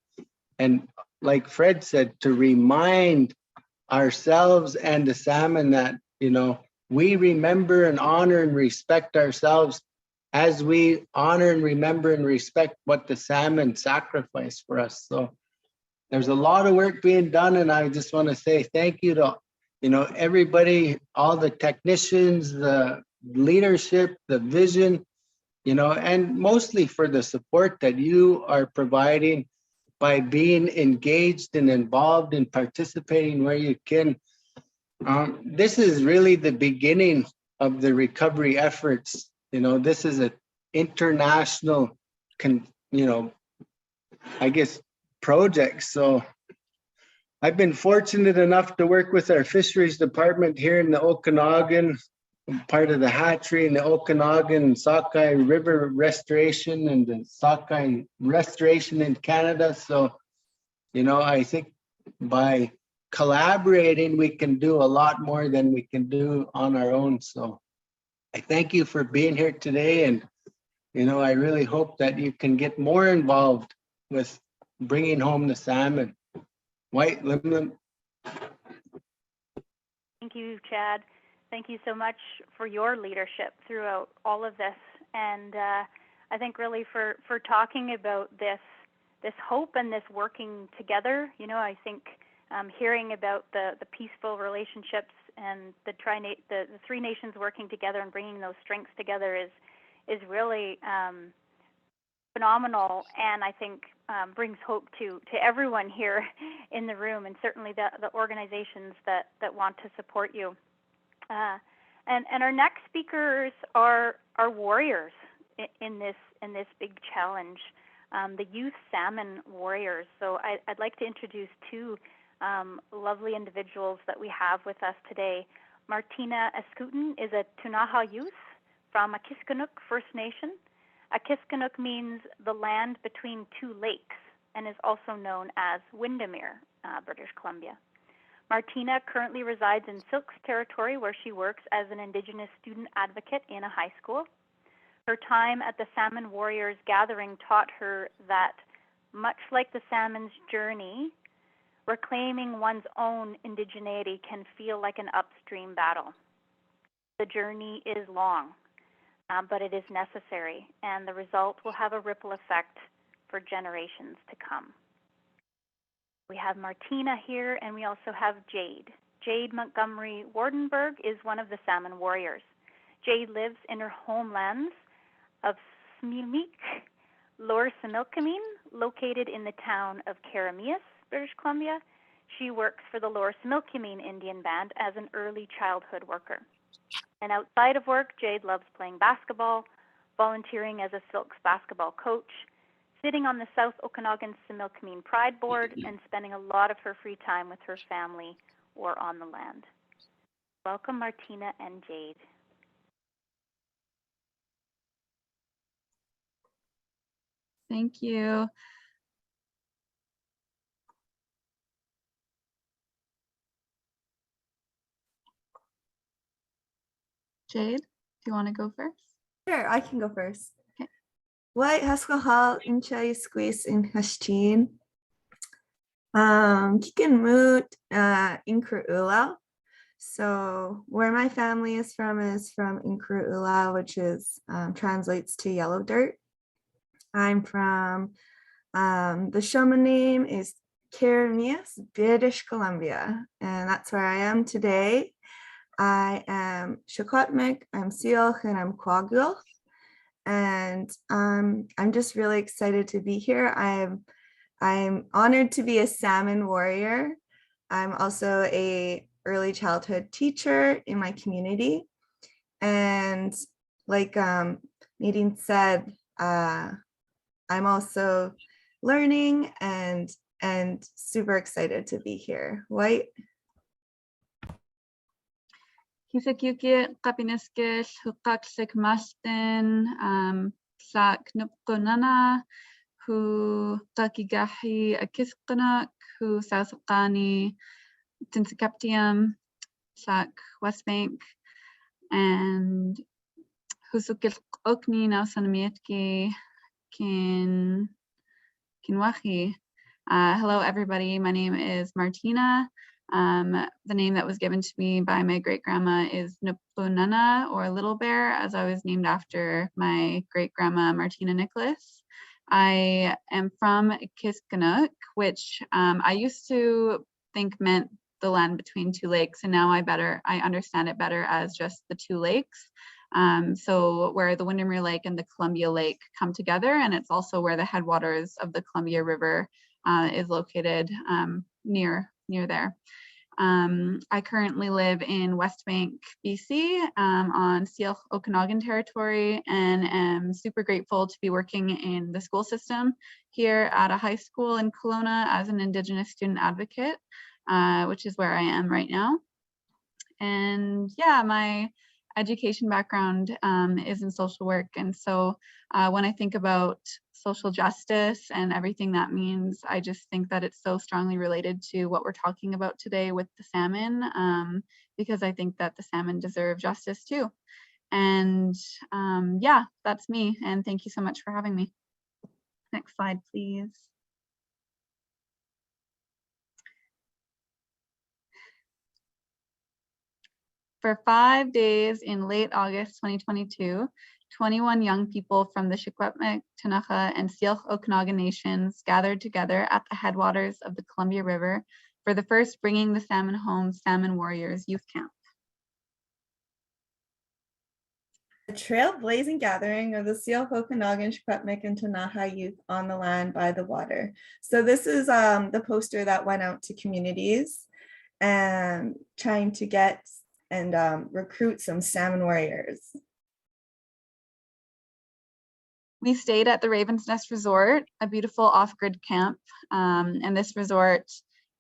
Speaker 7: And like Fred said, to remind ourselves and the salmon that, you know, we remember and honor and respect ourselves as we honor and remember and respect what the salmon sacrificed for us. So there's a lot of work being done, and I just want to say thank you to, you know, everybody, all the technicians, the leadership, the vision, you know, and mostly for the support that you are providing by being engaged and involved and participating where you can. This is really the beginning of the recovery efforts. You know, this is an international, you know, I guess, project. So I've been fortunate enough to work with our fisheries department here in the Okanagan, part of the hatchery in the Okanagan Sockeye River Restoration and the Sockeye Restoration in Canada. So, you know, I think by collaborating, we can do a lot more than we can do on our own. So I thank you for being here today. And, you know, I really hope that you can get more involved with bringing home the salmon. White Limlim.
Speaker 1: Thank you, Chad. Thank you so much for your leadership throughout all of this. And I think really for talking about this hope and this working together. You know, I think hearing about the peaceful relationships and the three nations working together and bringing those strengths together is really phenomenal, and I think brings hope to everyone here in the room, and certainly the organizations that want to support you. And our next speakers are warriors in this big challenge, the Youth Salmon Warriors. So I'd like to introduce two lovely individuals that we have with us today. Martina Escutin is a Ktunaxa youth from Escutin First Nation. Escutin means the land between two lakes and is also known as Windermere, British Columbia. Martina currently resides in Syilx territory, where she works as an Indigenous student advocate in a high school. Her time at the Salmon Warriors gathering taught her that, much like the salmon's journey, reclaiming one's own indigeneity can feel like an upstream battle. The journey is long, but it is necessary, and the result will have a ripple effect for generations to come. We have Martina here, and we also have Jade. Jade Montgomery-Waardenburg is one of the Salmon Warriors. Jade lives in her homelands of Syilx, Lower Similkameen, located in the town of Eneas, British Columbia. She works for the Lower Similkameen Indian Band as an early childhood worker. And outside of work, Jade loves playing basketball, volunteering as a Syilx basketball coach, sitting on the South Okanagan Similkameen Pride Board, and spending a lot of her free time with her family or on the land. Welcome, Martina and Jade.
Speaker 8: Thank you. Jade, do you want to go first?
Speaker 9: Sure, I can go first.
Speaker 8: Okay.
Speaker 9: White Haskell Incha Squeeze in Hashtin. Kikin Moot Inkruula. So where my family is from Inkruula, which is translates to yellow dirt. I'm from the shaman name is Eneas, British Columbia, and that's where I am today. I am Secwépemc, I'm Syilx, and I'm Kwagul, and I'm just really excited to be here. I'm honored to be a salmon warrior. I'm also a early childhood teacher in my community, and like Nadine said, I'm also learning and super excited to be here. White.
Speaker 8: Kisakyuki Kapiniskis Hukaksik Mastin Sak Nupkunana Hu Takigahi Akiskunuk Hu Sausakani Tinsakaptium Sak West Bank and Husukil Okni now Sanamietki Kinwahi. Hello everybody, my name is Martina. The name that was given to me by my great grandma is Nupkunana, or Little Bear, as I was named after my great grandma Martina Nicholas. I am from Escutin, which I used to think meant the land between two lakes, and now I understand it better as just the two lakes. So where the Windermere Lake and the Columbia Lake come together, and it's also where the headwaters of the Columbia River is located near there. I currently live in West Bank, BC, on Syilx Okanagan territory, and am super grateful to be working in the school system here at a high school in Kelowna as an Indigenous student advocate, which is where I am right now. And yeah, my education background is in social work, and so when I think about social justice and everything that means, I just think that it's so strongly related to what we're talking about today with the salmon, because I think that the salmon deserve justice too. And yeah, that's me, and thank you so much for having me. Next slide, please. For 5 days in late August 2022, 21 young people from the Secwépemc, Ktunaxa, and Syilx Okanagan Nations gathered together at the headwaters of the Columbia River for the first Bringing the Salmon Home Salmon Warriors youth camp.
Speaker 9: A trailblazing gathering of the Syilx Okanagan, Secwépemc, and Ktunaxa youth on the land by the water. So this is the poster that went out to communities and trying to get and recruit some salmon warriors.
Speaker 8: We stayed at the Raven's Nest Resort, a beautiful off-grid camp, and this resort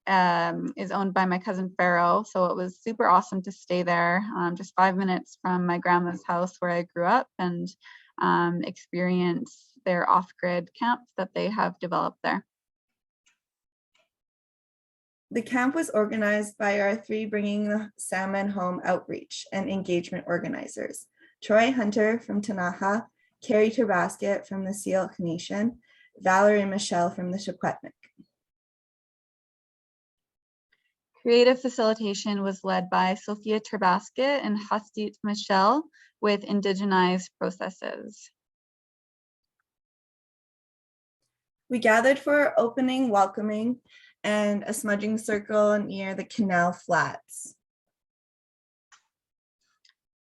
Speaker 8: is owned by my cousin Pharaoh, so it was super awesome to stay there, just 5 minutes from my grandma's house where I grew up, and experience their off-grid camp that they have developed there.
Speaker 9: The camp was organized by our 3 Bringing the Salmon Home outreach and engagement organizers: Troy Hunter from Ktunaxa, Carrie Terbasket from the Syilx Nation, Valerie and Michel from the Secwépemc.
Speaker 8: Creative facilitation was led by Sophia Terbasket and Michel with indigenized processes.
Speaker 9: We gathered for opening, welcoming, and a smudging circle near the canal flats.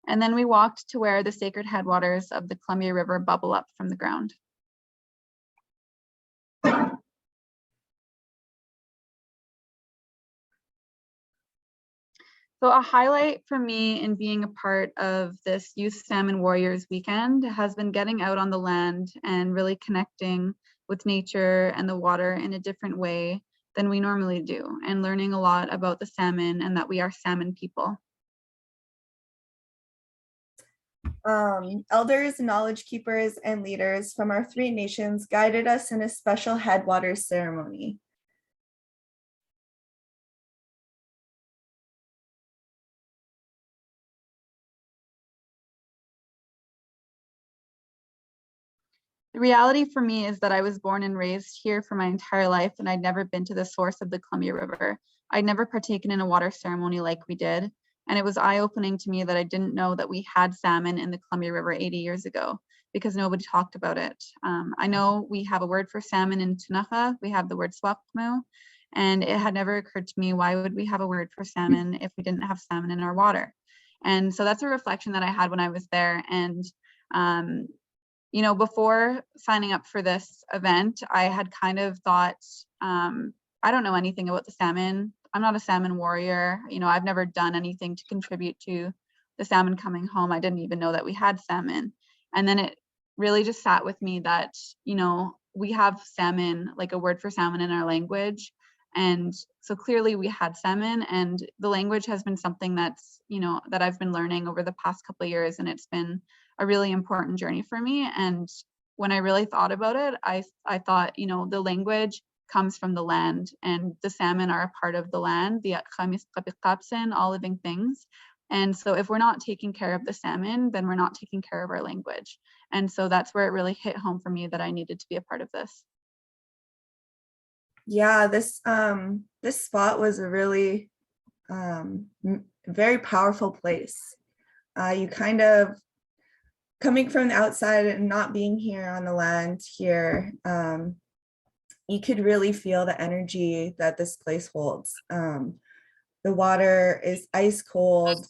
Speaker 8: And then we walked to where the sacred headwaters of the Columbia River bubble up from the ground. So a highlight for me in being a part of this Youth Salmon Warriors weekend has been getting out on the land and really connecting with nature and the water in a different way than we normally do, and learning a lot about the salmon and that we are salmon people.
Speaker 9: Elders, knowledge keepers, and leaders from our 3 nations guided us in a special headwaters ceremony.
Speaker 8: The reality for me is that I was born and raised here for my entire life, and I'd never been to the source of the Columbia River. I'd never partaken in a water ceremony like we did, and it was eye-opening to me that I didn't know that we had salmon in the Columbia River 80 years ago, because nobody talked about it. I know we have a word for salmon in Ktunaxa. We have the word Syilx, and it had never occurred to me, why would we have a word for salmon if we didn't have salmon in our water? And so that's a reflection that I had when I was there. And you know, before signing up for this event, I had kind of thought, I don't know anything about the salmon. I'm not a salmon warrior. You know, I've never done anything to contribute to the salmon coming home. I didn't even know that we had salmon. And then it really just sat with me that, you know, we have salmon, like a word for salmon in our language. And so clearly we had salmon, and the language has been something that's, you know, that I've been learning over the past couple of years, and it's been a really important journey for me. And when I really thought about it, I thought, you know, the language comes from the land, and the salmon are a part of the land, the all living things. And so if we're not taking care of the salmon, then we're not taking care of our language. And so that's where it really hit home for me that I needed to be a part of this.
Speaker 9: Yeah, this spot was a really very powerful place. You kind of, coming from the outside and not being here on the land here, you could really feel the energy that this place holds. The water is ice cold.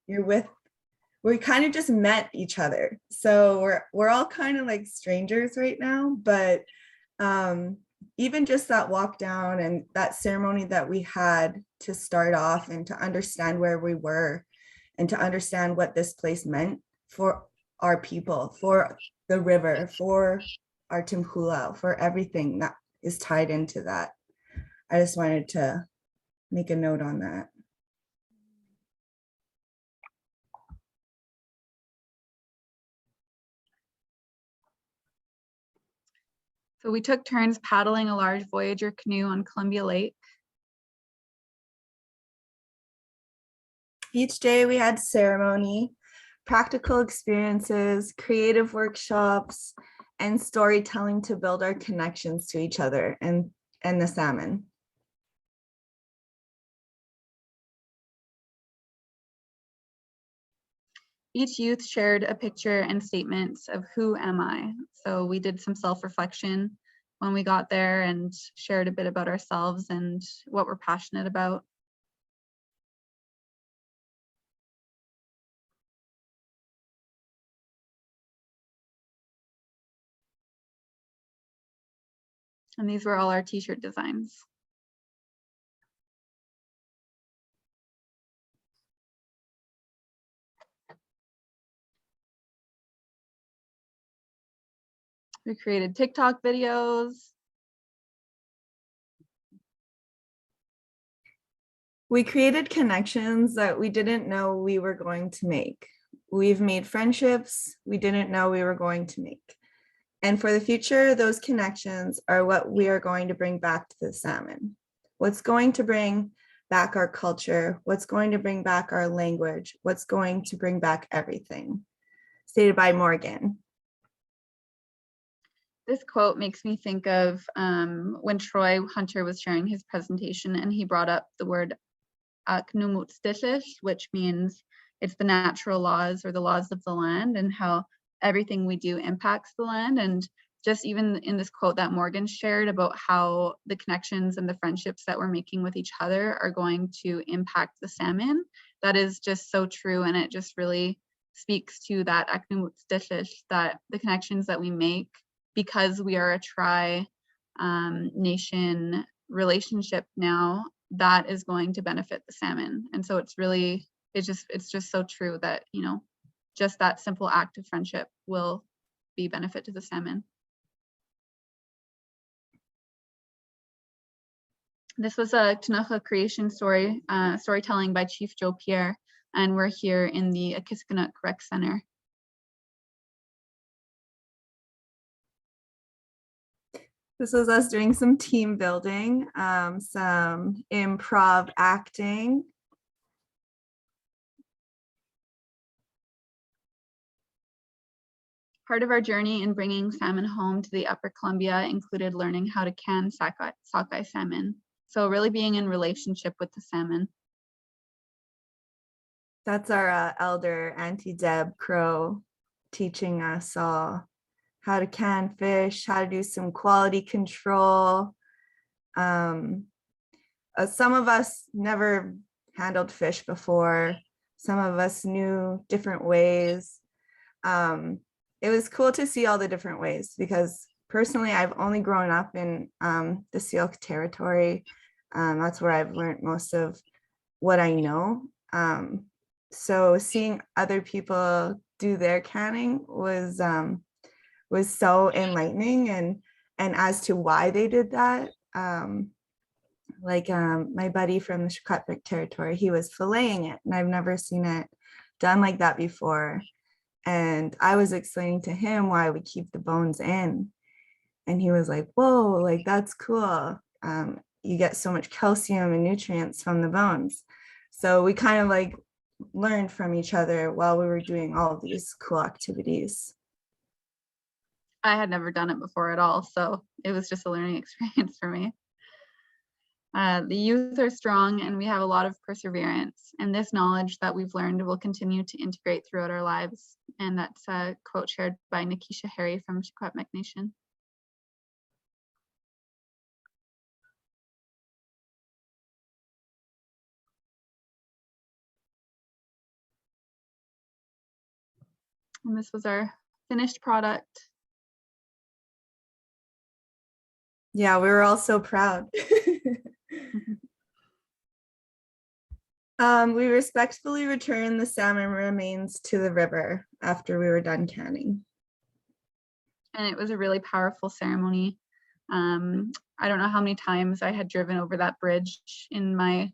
Speaker 9: We kind of just met each other. So we're all kind of like strangers right now, but even just that walk down and that ceremony that we had to start off and to understand where we were and to understand what this place meant for our people, for the river, for our Timhula, for everything that is tied into that. I just wanted to make a note on that.
Speaker 8: So we took turns paddling a large Voyager canoe on Columbia Lake.
Speaker 9: Each day we had ceremony, practical experiences, creative workshops, and storytelling to build our connections to each other and the salmon.
Speaker 8: Each youth shared a picture and statements of who am I. So we did some self-reflection when we got there and shared a bit about ourselves and what we're passionate about. And these were all our t-shirt designs. We created TikTok videos.
Speaker 9: We created connections that we didn't know we were going to make. We've made friendships we didn't know we were going to make. And for the future, those connections are what we are going to bring back to the salmon. What's going to bring back our culture, what's going to bring back our language, what's going to bring back everything. Stated by Morgan.
Speaker 8: This quote makes me think of when Troy Hunter was sharing his presentation and he brought up the word Ktunaxa, which means it's the natural laws or the laws of the land and how everything we do impacts the land. And just even in this quote that Morgan shared about how the connections and the friendships that we're making with each other are going to impact the salmon, that is just so true. And it just really speaks to that Ktunaxa, that the connections that we make because we are a tri-nation relationship now, that is going to benefit the salmon. And so it's really, it's just so true that, you know, just that simple act of friendship will be benefit to the salmon. This was a Ktunaxa creation story, storytelling by Chief Joe Pierre, and we're here in the Escutin Rec Center.
Speaker 9: This was us doing some team building, some improv acting.
Speaker 8: Part of our journey in bringing salmon home to the Upper Columbia included learning how to can sockeye salmon. So really being in relationship with the salmon.
Speaker 9: That's our elder, Auntie Deb Crow, teaching us all how to can fish, how to do some quality control. Some of us never handled fish before. Some of us knew different ways. It was cool to see all the different ways because personally, I've only grown up in the Syilx territory. That's where I've learned most of what I know. So seeing other people do their canning was so enlightening, and as to why they did that, my buddy from the Secwépemc territory, he was filleting it, and I've never seen it done like that before. And I was explaining to him why we keep the bones in, and he was like, "Whoa, like that's cool. You get so much calcium and nutrients from the bones." So we kind of like learned from each other while we were doing all of these cool activities.
Speaker 8: I had never done it before at all, so it was just a learning experience for me. The youth are strong and we have a lot of perseverance, and this knowledge that we've learned will continue to integrate throughout our lives. And that's a quote shared by Nikisha Harry from Secwépemc Nation. And this was our finished product.
Speaker 9: Yeah, we were all so proud. We respectfully returned the salmon remains to the river after we were done canning.
Speaker 8: And it was a really powerful ceremony. I don't know how many times I had driven over that bridge in my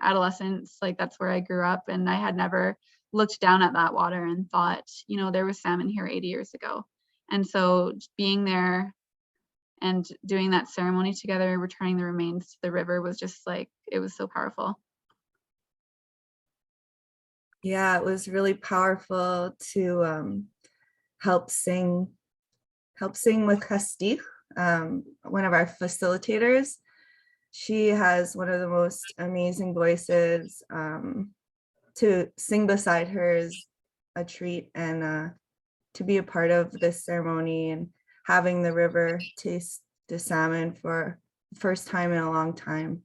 Speaker 8: adolescence. Like, that's where I grew up, and I had never looked down at that water and thought, you know, there was salmon here 80 years ago. And so being there and doing that ceremony together, returning the remains to the river, was just like, it was so powerful.
Speaker 9: Yeah, it was really powerful to help sing with Kastich, one of our facilitators. She has one of the most amazing voices. to sing beside her is a treat, and to be a part of this ceremony and having the river taste the salmon for the first time in a long time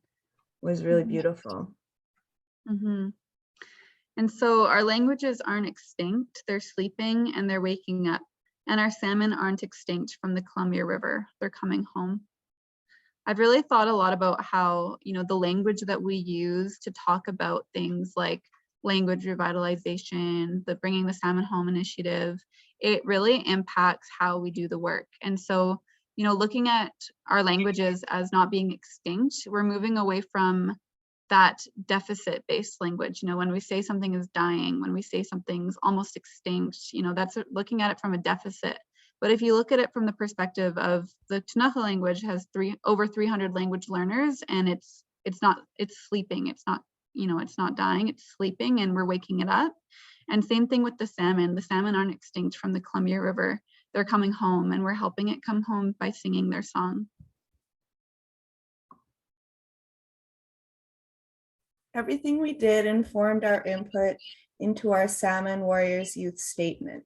Speaker 9: was really beautiful.
Speaker 8: Mhm. And so our languages aren't extinct, they're sleeping and they're waking up. And our salmon aren't extinct from the Columbia River, they're coming home. I've really thought a lot about how, the language that we use to talk about things like language revitalization, the Bringing the Salmon Home initiative, it really impacts how we do the work. And so, looking at our languages as not being extinct, we're moving away from that deficit-based language. When we say something is dying, when we say something's almost extinct, that's looking at it from a deficit. But if you look at it from the perspective of the Ktunaxa language has over 300 language learners, and it's sleeping. It's not, it's not dying, it's sleeping, and we're waking it up. And same thing with the salmon. The salmon aren't extinct from the Columbia River. They're coming home, and we're helping it come home by singing their song.
Speaker 9: Everything we did informed our input into our Salmon Warriors youth statement.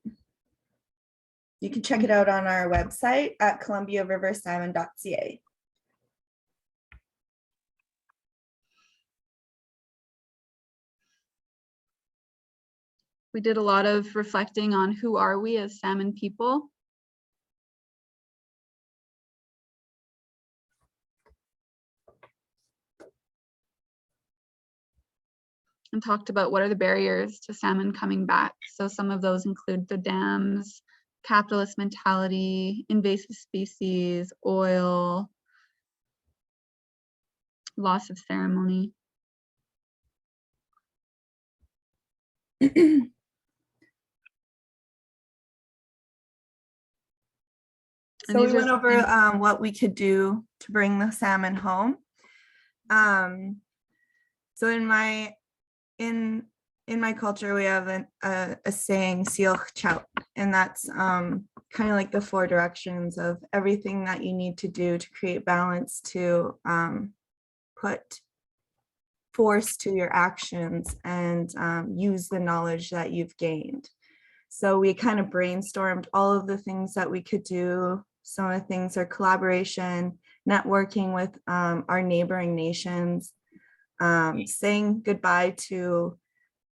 Speaker 9: You can check it out on our website at columbiariversalmon.ca.
Speaker 8: We did a lot of reflecting on who are we as salmon people. And talked about what are the barriers to salmon coming back. So some of those include the dams, capitalist mentality, invasive species, oil, loss of ceremony.
Speaker 9: So we went over what we could do to bring the salmon home. So in my culture, we have a saying, Syilx, and that's kind of like the 4 directions of everything that you need to do to create balance, to put force to your actions, and use the knowledge that you've gained. So we kind of brainstormed all of the things that we could do. Some of the things are collaboration, networking with our neighboring nations, saying goodbye to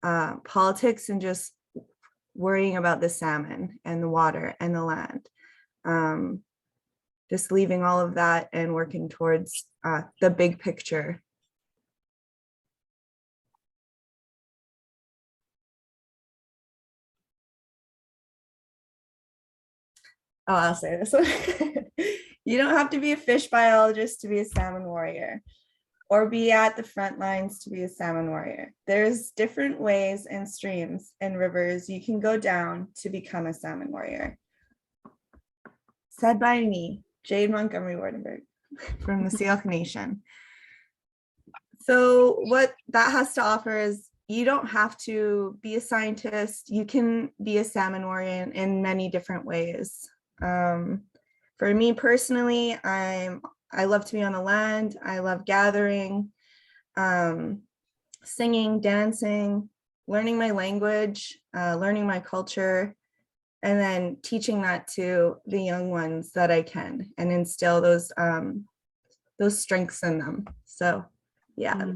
Speaker 9: politics and just worrying about the salmon and the water and the land. Just leaving all of that and working towards the big picture. Oh, I'll say this one. You don't have to be a fish biologist to be a salmon warrior, or be at the front lines to be a salmon warrior. There's different ways and streams and rivers you can go down to become a salmon warrior. Said by me, Jade Montgomery-Waardenburg from the Syilx Nation. So what that has to offer is you don't have to be a scientist. You can be a salmon warrior in many different ways. For me personally, I love to be on the land. I love gathering, singing, dancing, learning my language, learning my culture, and then teaching that to the young ones that I can, and instill those strengths in them. So, yeah.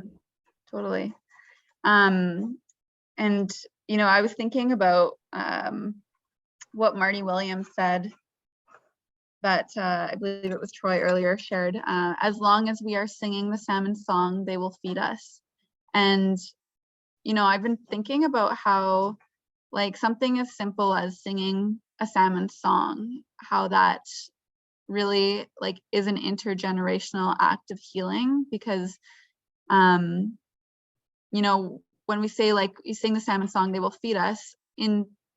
Speaker 8: Totally. And, I was thinking about what Marty Williams said, that I believe it was Troy earlier shared, as long as we are singing the salmon song, they will feed us. And, I've been thinking about how, like, something as simple as singing a salmon song, how that really, like, is an intergenerational act of healing, because, when we say, like, you sing the salmon song, they will feed us,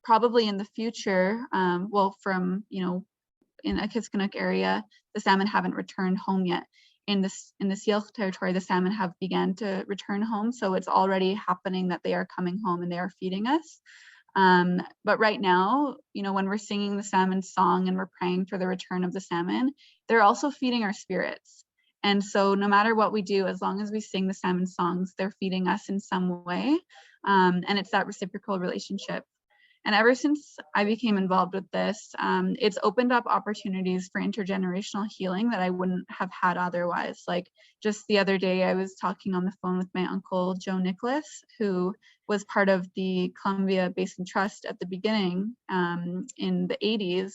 Speaker 8: probably in the future, from, in a Kiskanak area, the salmon haven't returned home yet. In the Syilx territory, the salmon have begun to return home. So it's already happening that they are coming home and they are feeding us. But right now, when we're singing the salmon song and we're praying for the return of the salmon, they're also feeding our spirits. And so no matter what we do, as long as we sing the salmon songs, they're feeding us in some way. And it's that reciprocal relationship. And ever since I became involved with this, it's opened up opportunities for intergenerational healing that I wouldn't have had otherwise. Like just the other day, I was talking on the phone with my uncle, Joe Nicholas, who was part of the Columbia Basin Trust at the beginning in the 80s.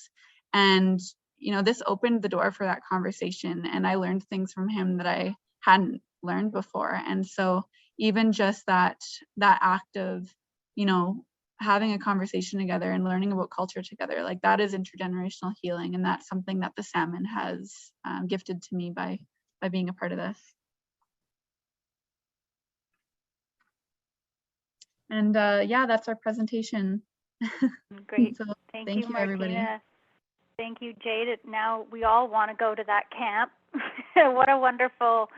Speaker 8: And, you know, this opened the door for that conversation. And I learned things from him that I hadn't learned before. And so even just that act of, you know, having a conversation together and learning about culture together, like that is intergenerational healing. And that's something that the salmon has gifted to me by being a part of this. And yeah, that's our presentation.
Speaker 1: Great.
Speaker 8: So
Speaker 1: Thank
Speaker 8: thank
Speaker 1: you,
Speaker 8: you,
Speaker 1: Martina.
Speaker 8: everybody.
Speaker 1: Thank you, Jade. Now we all want to go to that camp. What a wonderful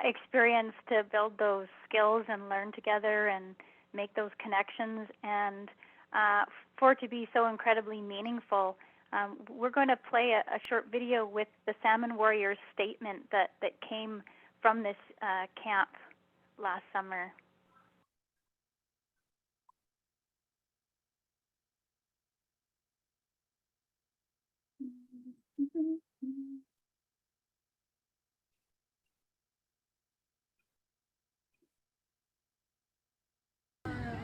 Speaker 1: experience to build those skills and learn together and make those connections, and for it to be so incredibly meaningful. We're going to play a short video with the Salmon Warriors statement that came from this camp last summer.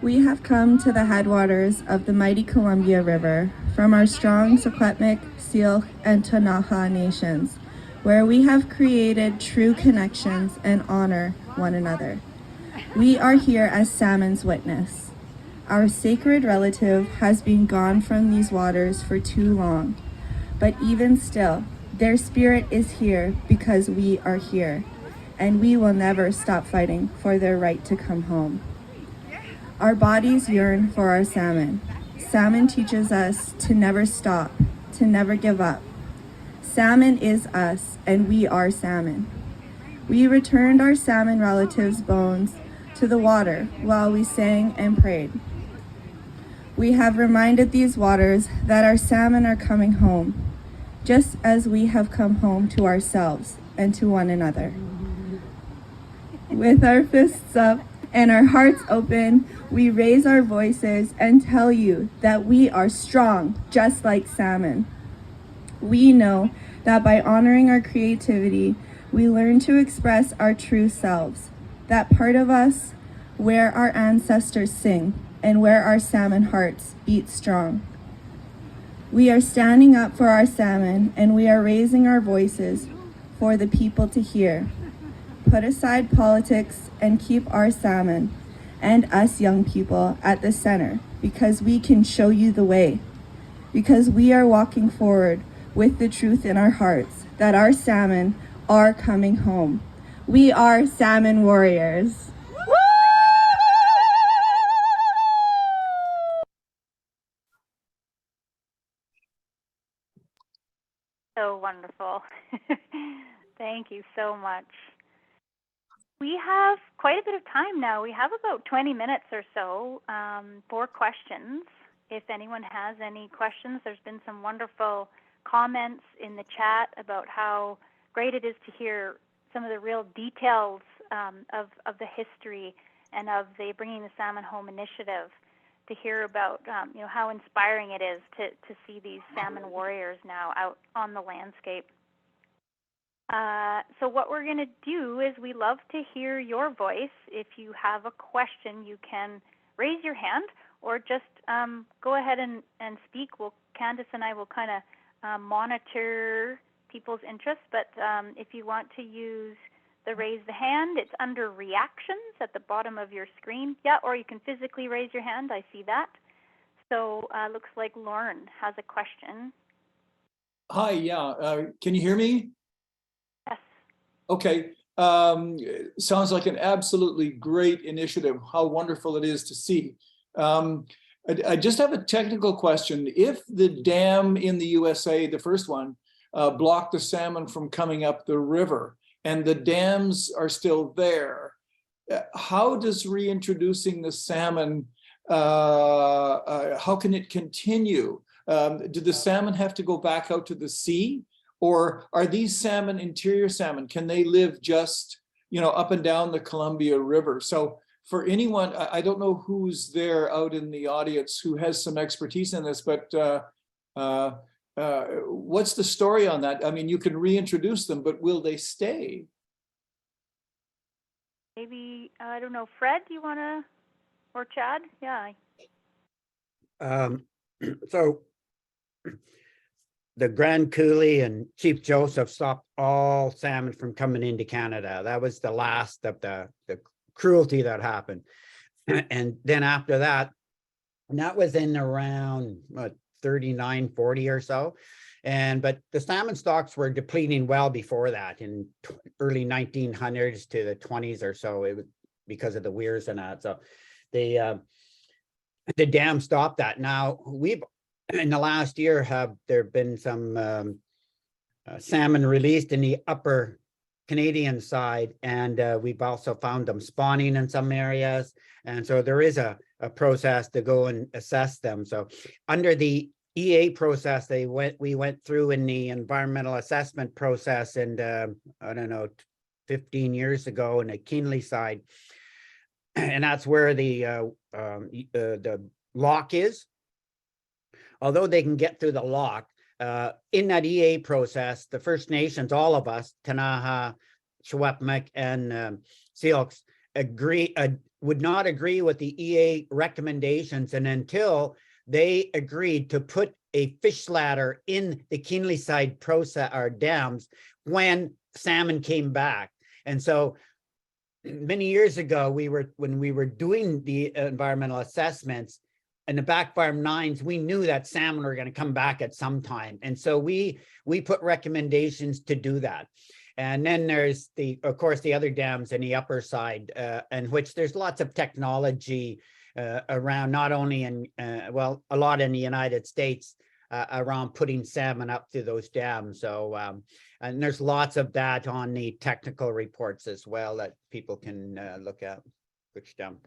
Speaker 9: We have come to the headwaters of the mighty Columbia River from our strong Secwépemc, Syilx, and Ktunaxa Nations, where we have created true connections and honor one another. We are here as salmon's witness. Our sacred relative has been gone from these waters for too long, but even still, their spirit is here because we are here, and we will never stop fighting for their right to come home. Our bodies yearn for our salmon. Salmon teaches us to never stop, to never give up. Salmon is us, and we are salmon. We returned our salmon relatives' bones to the water while we sang and prayed. We have reminded these waters that our salmon are coming home, just as we have come home to ourselves and to one another. With our fists up and our hearts open, we raise our voices and tell you that we are strong, just like salmon. We know that by honoring our creativity, we learn to express our true selves, that part of us where our ancestors sing and where our salmon hearts beat strong. We are standing up for our salmon, and we are raising our voices for the people to hear. Put aside politics and keep our salmon and us young people at the center, because we can show you the way, because we are walking forward with the truth in our hearts that our salmon are coming home. We are Salmon Warriors.
Speaker 1: So wonderful. Thank you so much. We have quite a bit of time now. We have about 20 minutes or so for questions. If anyone has any questions, there's been some wonderful comments in the chat about how great it is to hear some of the real details of the history and of the Bringing the Salmon Home initiative, to hear about how inspiring it is to see these salmon warriors now out on the landscape. So what we're going to do is we love to hear your voice. If you have a question, you can raise your hand or just go ahead and speak. Candace and I will kind of monitor people's interests, but if you want to use the raise the hand, it's under reactions at the bottom of your screen. Yeah, or you can physically raise your hand. I see that. So looks like Lauren has a question.
Speaker 10: Hi, yeah. Can you hear me?
Speaker 1: Yes.
Speaker 10: Okay. Sounds like an absolutely great initiative. How wonderful it is to see. I just have a technical question. If the dam in the USA, the first one, blocked the salmon from coming up the river, and the dams are still there, how does reintroducing the salmon, how can it continue? Do the salmon have to go back out to the sea, Or are these salmon interior salmon? Can they live just, up and down the Columbia River? So for anyone, I don't know who's there out in the audience who has some expertise in this, but what's the story on that? I mean, you can reintroduce them, but will they stay?
Speaker 1: Maybe, I don't know, Fred, you want to, or Chad? Yeah.
Speaker 6: So the Grand Coulee and Chief Joseph stopped all salmon from coming into Canada. That was the last of the cruelty that happened. And then after that, and that was in around 39, 40 or so. But the salmon stocks were depleting well before that, in early 1900s to the 20s or so. It was because of the weirs and that. So the dam stopped that. Now we've, in the last year, there been some salmon released in the upper Canadian side, and we've also found them spawning in some areas. And so there is a process to go and assess them. So under the EA process, we went through in the environmental assessment process, and I don't know, 15 years ago in the Kinley side, and that's where the lock is. Although they can get through the lock, in that EA process, the First Nations, all of us, Ktunaxa, Secwépemc, and Syilx, would not agree with the EA recommendations, and until they agreed to put a fish ladder in the Kinley side process or dams when salmon came back. And so many years ago, when we were doing the environmental assessments, in the back farm 9s, we knew that salmon were going to come back at some time. And so we put recommendations to do that. And then there's of course, the other dams in the upper side, in which there's lots of technology around, not only in, a lot in the United States, around putting salmon up through those dams. So, and there's lots of that on the technical reports as well that people can look at, which dam.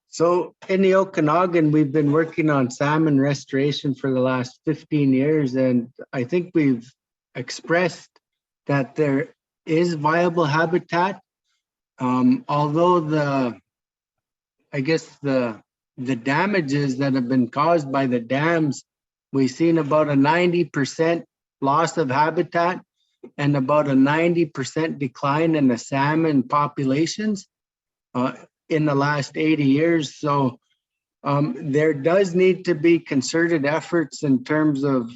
Speaker 7: So in the Okanagan, we've been working on salmon restoration for the last 15 years. And I think we've expressed that there is viable habitat. Although the damages that have been caused by the dams, we've seen about a 90% loss of habitat and about a 90% decline in the salmon populations in the last 80 years. So there does need to be concerted efforts in terms of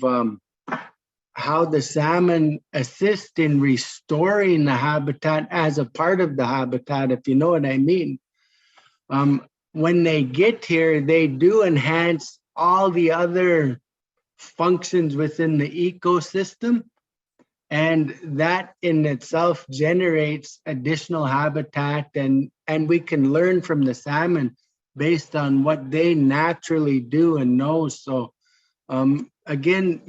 Speaker 7: how the salmon assist in restoring the habitat as a part of the habitat, if you know what I mean. When they get here, they do enhance all the other functions within the ecosystem. And that in itself generates additional habitat, and we can learn from the salmon based on what they naturally do and know. So again,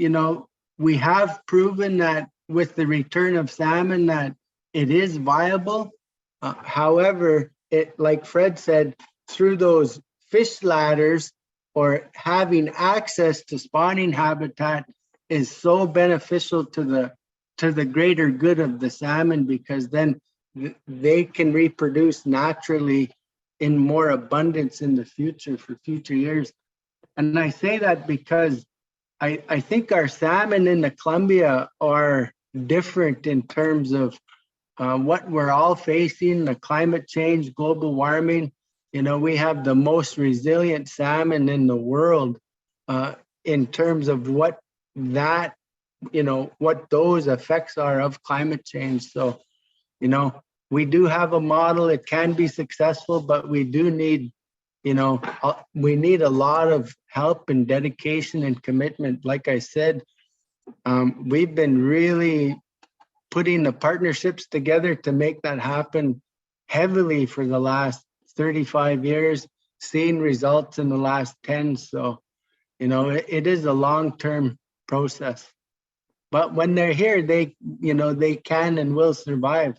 Speaker 7: we have proven that with the return of salmon that it is viable. However, like Fred said, through those fish ladders or having access to spawning habitat is so beneficial to the greater good of the salmon, because then they can reproduce naturally in more abundance in the future for future years. And I say that because I think our salmon in the Columbia are different in terms of what we're all facing, the climate change, global warming. We have the most resilient salmon in the world in terms of what that, what those effects are of climate change. So, we do have a model. It can be successful, but we do need, we need a lot of help and dedication and commitment. Like I said, we've been really putting the partnerships together to make that happen heavily for the last 35 years, seeing results in the last 10. So, it is a long-term process. But when they're here, they can and will survive.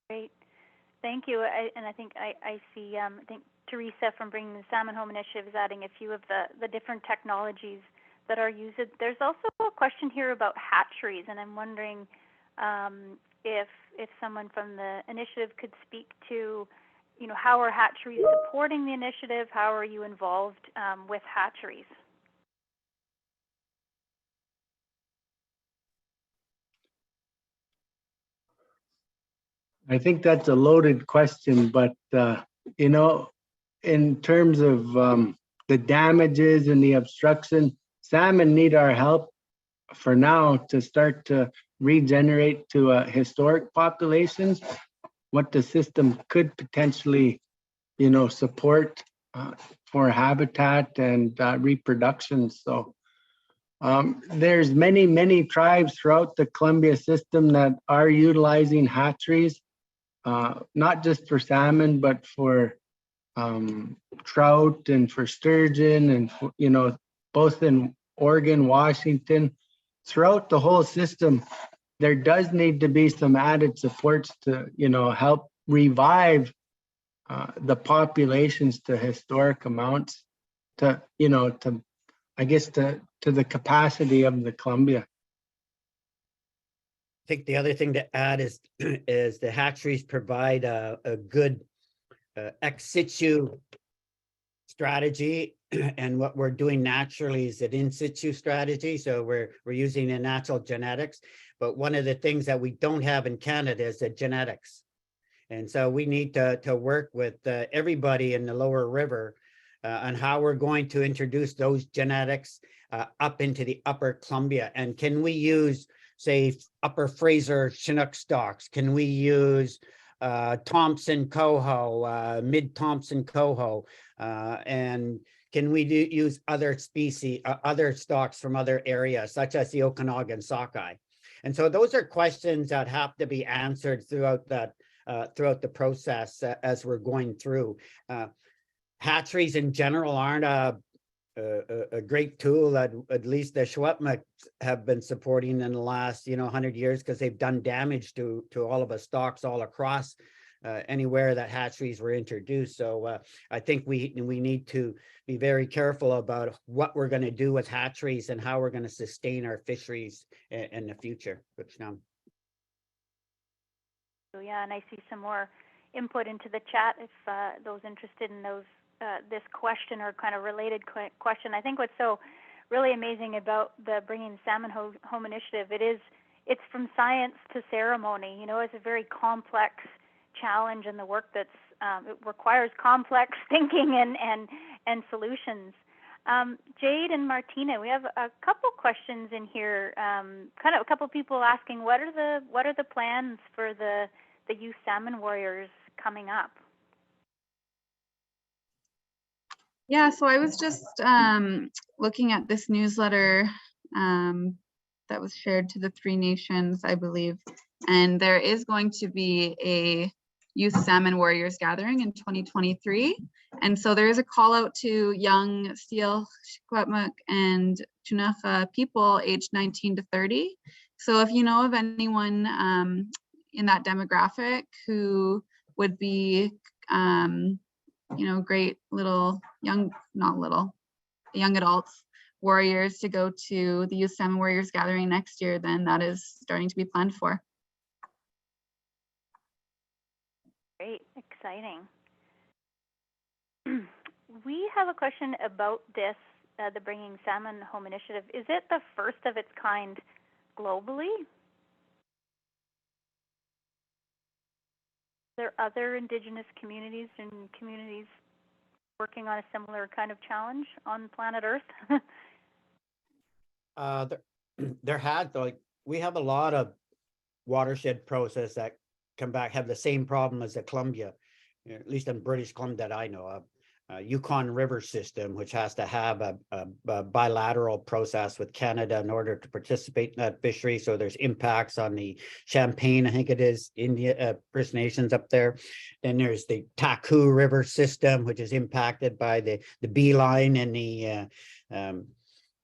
Speaker 1: Great. Thank you. And I think I see, I think Teresa from Bringing the Salmon Home Initiative is adding a few of the different technologies that are used. There's also a question here about hatcheries, and I'm wondering if someone from the initiative could speak to, how are hatcheries supporting the initiative? How are you involved with hatcheries?
Speaker 7: I think that's a loaded question, but in terms of the damages and the obstruction, salmon need our help for now to start to regenerate to historic populations. What the system could potentially, support for habitat and reproduction. So there's many tribes throughout the Columbia system that are utilizing hatcheries. Not just for salmon, but for trout and for sturgeon and, both in Oregon, Washington, throughout the whole system, there does need to be some added supports to, help revive the populations to historic amounts to the capacity of the Columbia.
Speaker 6: I think the other thing to add is the hatcheries provide a good ex situ strategy, and what we're doing naturally is an in situ strategy. So we're using the natural genetics, but one of the things that we don't have in Canada is the genetics, and so we need to work with everybody in the lower river on how we're going to introduce those genetics up into the upper Columbia. And can we use, say, upper Fraser Chinook stocks? Can we use Thompson coho, mid Thompson coho, and can we use other species, other stocks from other areas, such as the Okanagan sockeye? And so those are questions that have to be answered throughout the process as we're going through. Hatcheries in general aren't a great tool that at least the Secwépemc have been supporting in the last 100 years, because they've done damage to all of the stocks all across anywhere that hatcheries were introduced. So I think we need to be very careful about what we're going to do with hatcheries and how we're going to sustain our fisheries in the future.
Speaker 1: So yeah, and I see some more input into the chat if those interested in this question or kind of related question. I think what's so really amazing about the Bringing the Salmon Home initiative, it's from science to ceremony. It's a very complex challenge, and the work it requires complex thinking and solutions. Jade and Martina, we have a couple questions in here. Kind of a couple people asking what are the plans for the Youth Salmon Warriors coming up?
Speaker 8: Yeah, so I was just looking at this newsletter that was shared to the 3 nations, I believe, and there is going to be a Youth Salmon Warriors gathering in 2023. And so there is a call out to young Syilx Okanagan and Ktunaxa people aged 19 to 30. So if you know of anyone in that demographic who would be great little young adults warriors to go to the Youth Salmon Warriors gathering next year, then that is starting to be planned for.
Speaker 1: Great, exciting. We have a question about this, the Bringing Salmon Home initiative. Is it the first of its kind globally? Are there other Indigenous communities and communities working on a similar kind of challenge on planet Earth?
Speaker 6: We have a lot of watershed process that come back, have the same problem as the Columbia, at least in British Columbia that I know of. Yukon River system, which has to have a bilateral process with Canada in order to participate in that fishery. So there's impacts on the Champagne, I think it is, First Nations up there. Then there's the Taku River system, which is impacted by the beeline and the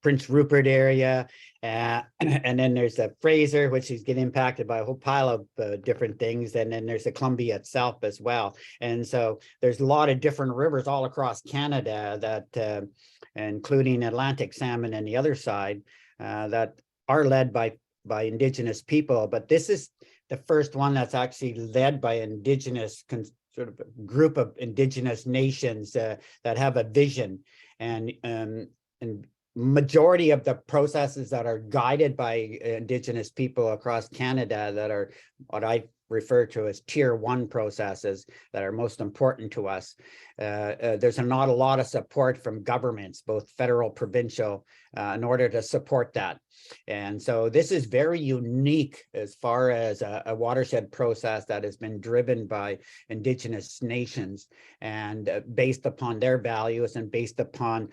Speaker 6: Prince Rupert area. And then there's the Fraser, which is getting impacted by a whole pile of different things. And then there's the Columbia itself as well. And so there's a lot of different rivers all across Canada that, including Atlantic salmon and the other side, that are led by Indigenous people. But this is the first one that's actually led by Indigenous sort of a group of Indigenous nations that have a vision, and majority of the processes that are guided by Indigenous people across Canada that are what I refer to as tier 1 processes that are most important to us. There's not a lot of support from governments, both federal, provincial, in order to support that. And so this is very unique as far as a watershed process that has been driven by Indigenous nations and based upon their values and based upon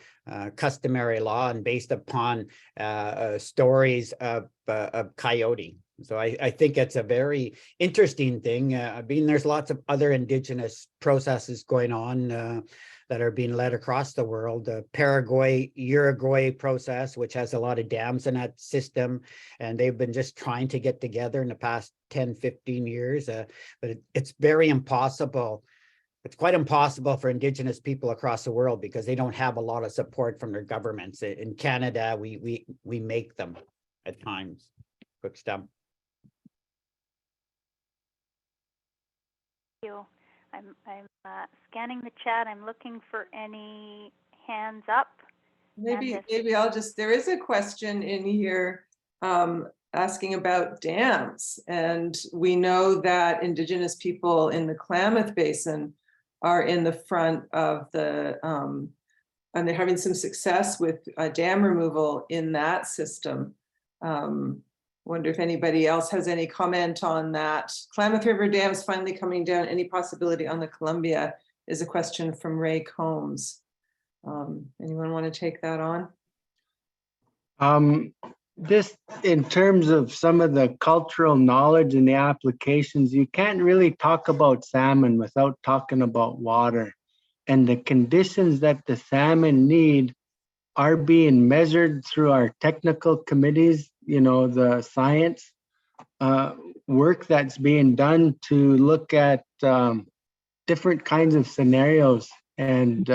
Speaker 6: customary law and based upon stories of coyote. So I think it's a very interesting thing. I mean, there's lots of other Indigenous processes going on that are being led across the world. The Paraguay-Uruguay process, which has a lot of dams in that system, and they've been just trying to get together in the past 10, 15 years. But it's very impossible. It's quite impossible for Indigenous people across the world because they don't have a lot of support from their governments. In Canada, we make them at times. Quick stump.
Speaker 1: You. I'm scanning the chat. I'm looking for any hands up.
Speaker 11: Maybe I'll just, there is a question in here asking about dams. And we know that Indigenous people in the Klamath Basin are in the front of the, and they're having some success with dam removal in that system. Wonder if anybody else has any comment on that. Klamath River dams finally coming down. Any possibility on the Columbia is a question from Ray Combs. Anyone want to take that on?
Speaker 7: This, in terms of some of the cultural knowledge and the applications, you can't really talk about salmon without talking about water. And the conditions that the salmon need are being measured through our technical committees, you know, the science work that's being done to look at different kinds of scenarios. And,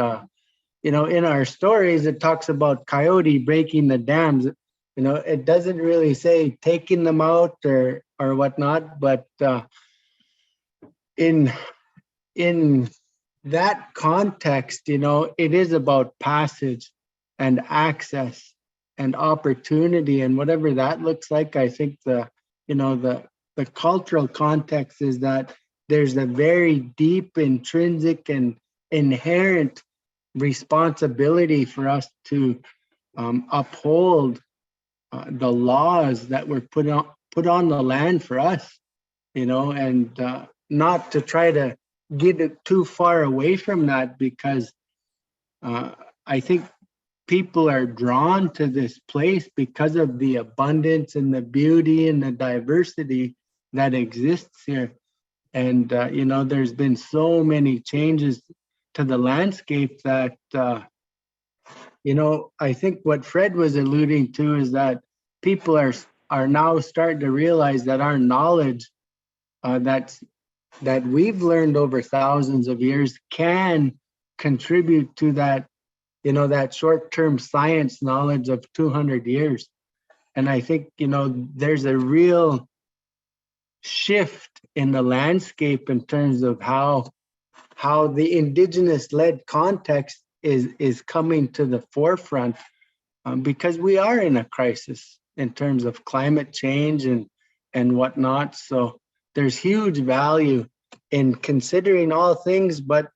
Speaker 7: you know, in our stories, it talks about coyote breaking the dams. You know, it doesn't really say taking them out or whatnot, but in that context, you know, it is about passage and access and opportunity, and whatever that looks like. I think the cultural context is that there's a very deep, intrinsic, and inherent responsibility for us to uphold the laws that were put on the land for us, you know, and not to try to get it too far away from that, because I think people are drawn to this place because of the abundance and the beauty and the diversity that exists here. And, you know, there's been so many changes to the landscape that, you know, I think what Fred was alluding to is that people are now starting to realize that our knowledge that we've learned over thousands of years can contribute to that, you know, that short-term science knowledge of 200 years. And I think, you know, there's a real shift in the landscape in terms of how the Indigenous-led context is coming to the forefront, because we are in a crisis in terms of climate change and whatnot. So there's huge value in considering all things, but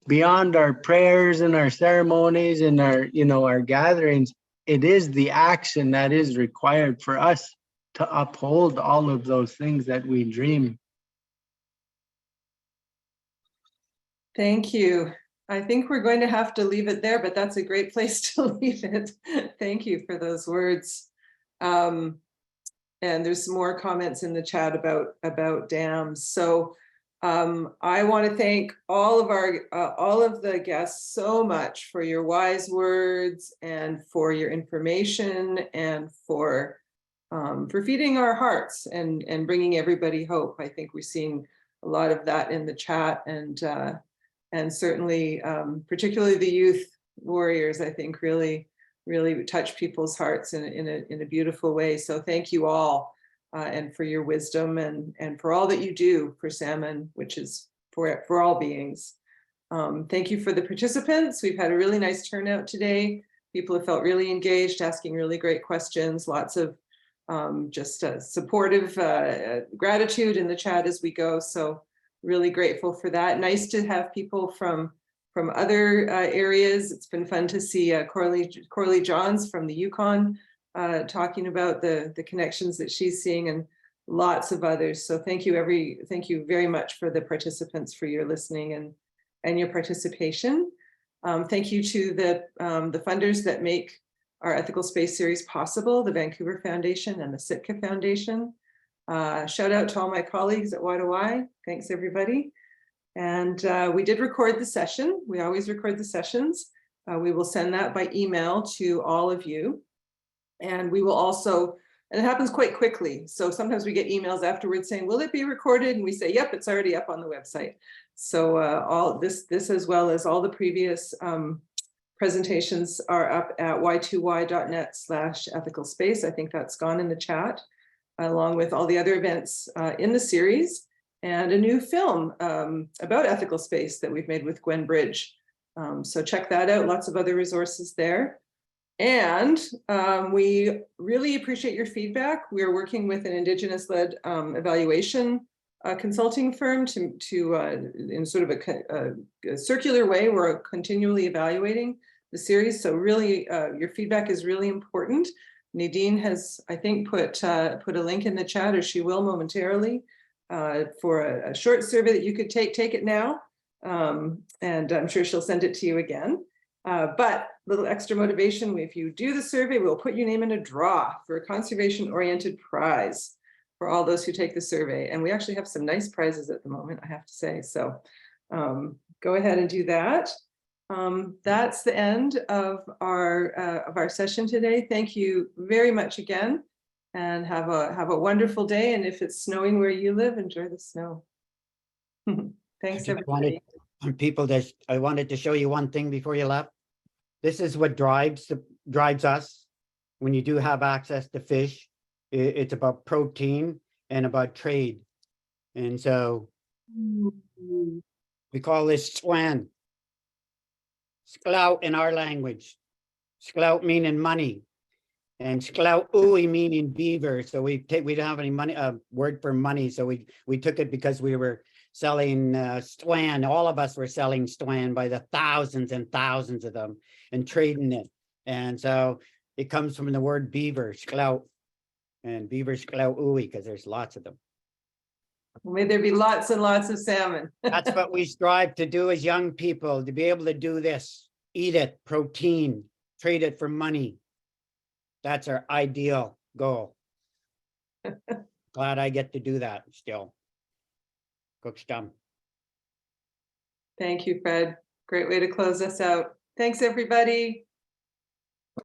Speaker 7: beyond our prayers and our ceremonies and our, you know, our gatherings, it is the action that is required for us to uphold all of those things that we dream.
Speaker 11: Thank you. I think we're going to have to leave it there, but that's a great place to leave it. Thank you for those words. And there's some more comments in the chat about dams. So I want to thank all of the guests so much for your wise words and for your information and for feeding our hearts and bringing everybody hope. I think we're seeing a lot of that in the chat, and certainly particularly the youth warriors, I think really touch people's hearts in a beautiful way. So thank you all. And for your wisdom and for all that you do for salmon, which is for all beings. Thank you for the participants. We've had a really nice turnout today. People have felt really engaged, asking really great questions, lots of just supportive gratitude in the chat as we go. So really grateful for that. Nice to have people from other areas. It's been fun to see Corley Johns from the Yukon talking about the connections that she's seeing, and lots of others. So thank you very much for the participants, for your listening and your participation. Thank you to the funders that make our Ethical Space series possible, the Vancouver Foundation and the Sitka Foundation. Shout out to all my colleagues at Y2Y. Thanks everybody. And we did record the session. We always record the sessions. We will send that by email to all of you. And we will also, and it happens quite quickly. So sometimes we get emails afterwards saying, will it be recorded? And we say, yep, it's already up on the website. So all this as well as all the previous presentations are up at y2y.net/ethicalspace. I think that's gone in the chat, along with all the other events in the series and a new film about ethical space that we've made with Gwen Bridge. So check that out, lots of other resources there. And we really appreciate your feedback. We are working with an Indigenous-led evaluation consulting firm to in sort of a circular way, we're continually evaluating the series. So really, your feedback is really important. Nadine has, I think, put a link in the chat, or she will momentarily, for a short survey that you could take it now. And I'm sure she'll send it to you again. But little extra motivation, if you do the survey, we'll put your name in a draw for a conservation-oriented prize for all those who take the survey. And we actually have some nice prizes at the moment, I have to say. So go ahead and do that. That's the end of our session today. Thank you very much again, and have a wonderful day. And if it's snowing where you live, enjoy the snow. Thanks, everybody.
Speaker 6: I wanted to show you one thing before you left. This is what drives us when you do have access to fish. It's about protein and about trade. And so we call this swan. Sklout in our language. Sklout meaning money. And sklout ui meaning beaver. So we don't have any money, word for money. So we took it because we were selling swan. All of us were selling swan by the thousands and thousands of them and trading it. And so it comes from the word beaver, sklout, and beaver sklout ui, because there's lots of them.
Speaker 11: May there be lots and lots of salmon.
Speaker 6: That's what we strive to do as young people, to be able to do this, eat it, protein, trade it for money. That's our ideal goal. Glad I get to do that still. Cook's done.
Speaker 11: Thank you, Fred. Great way to close us out. Thanks, everybody.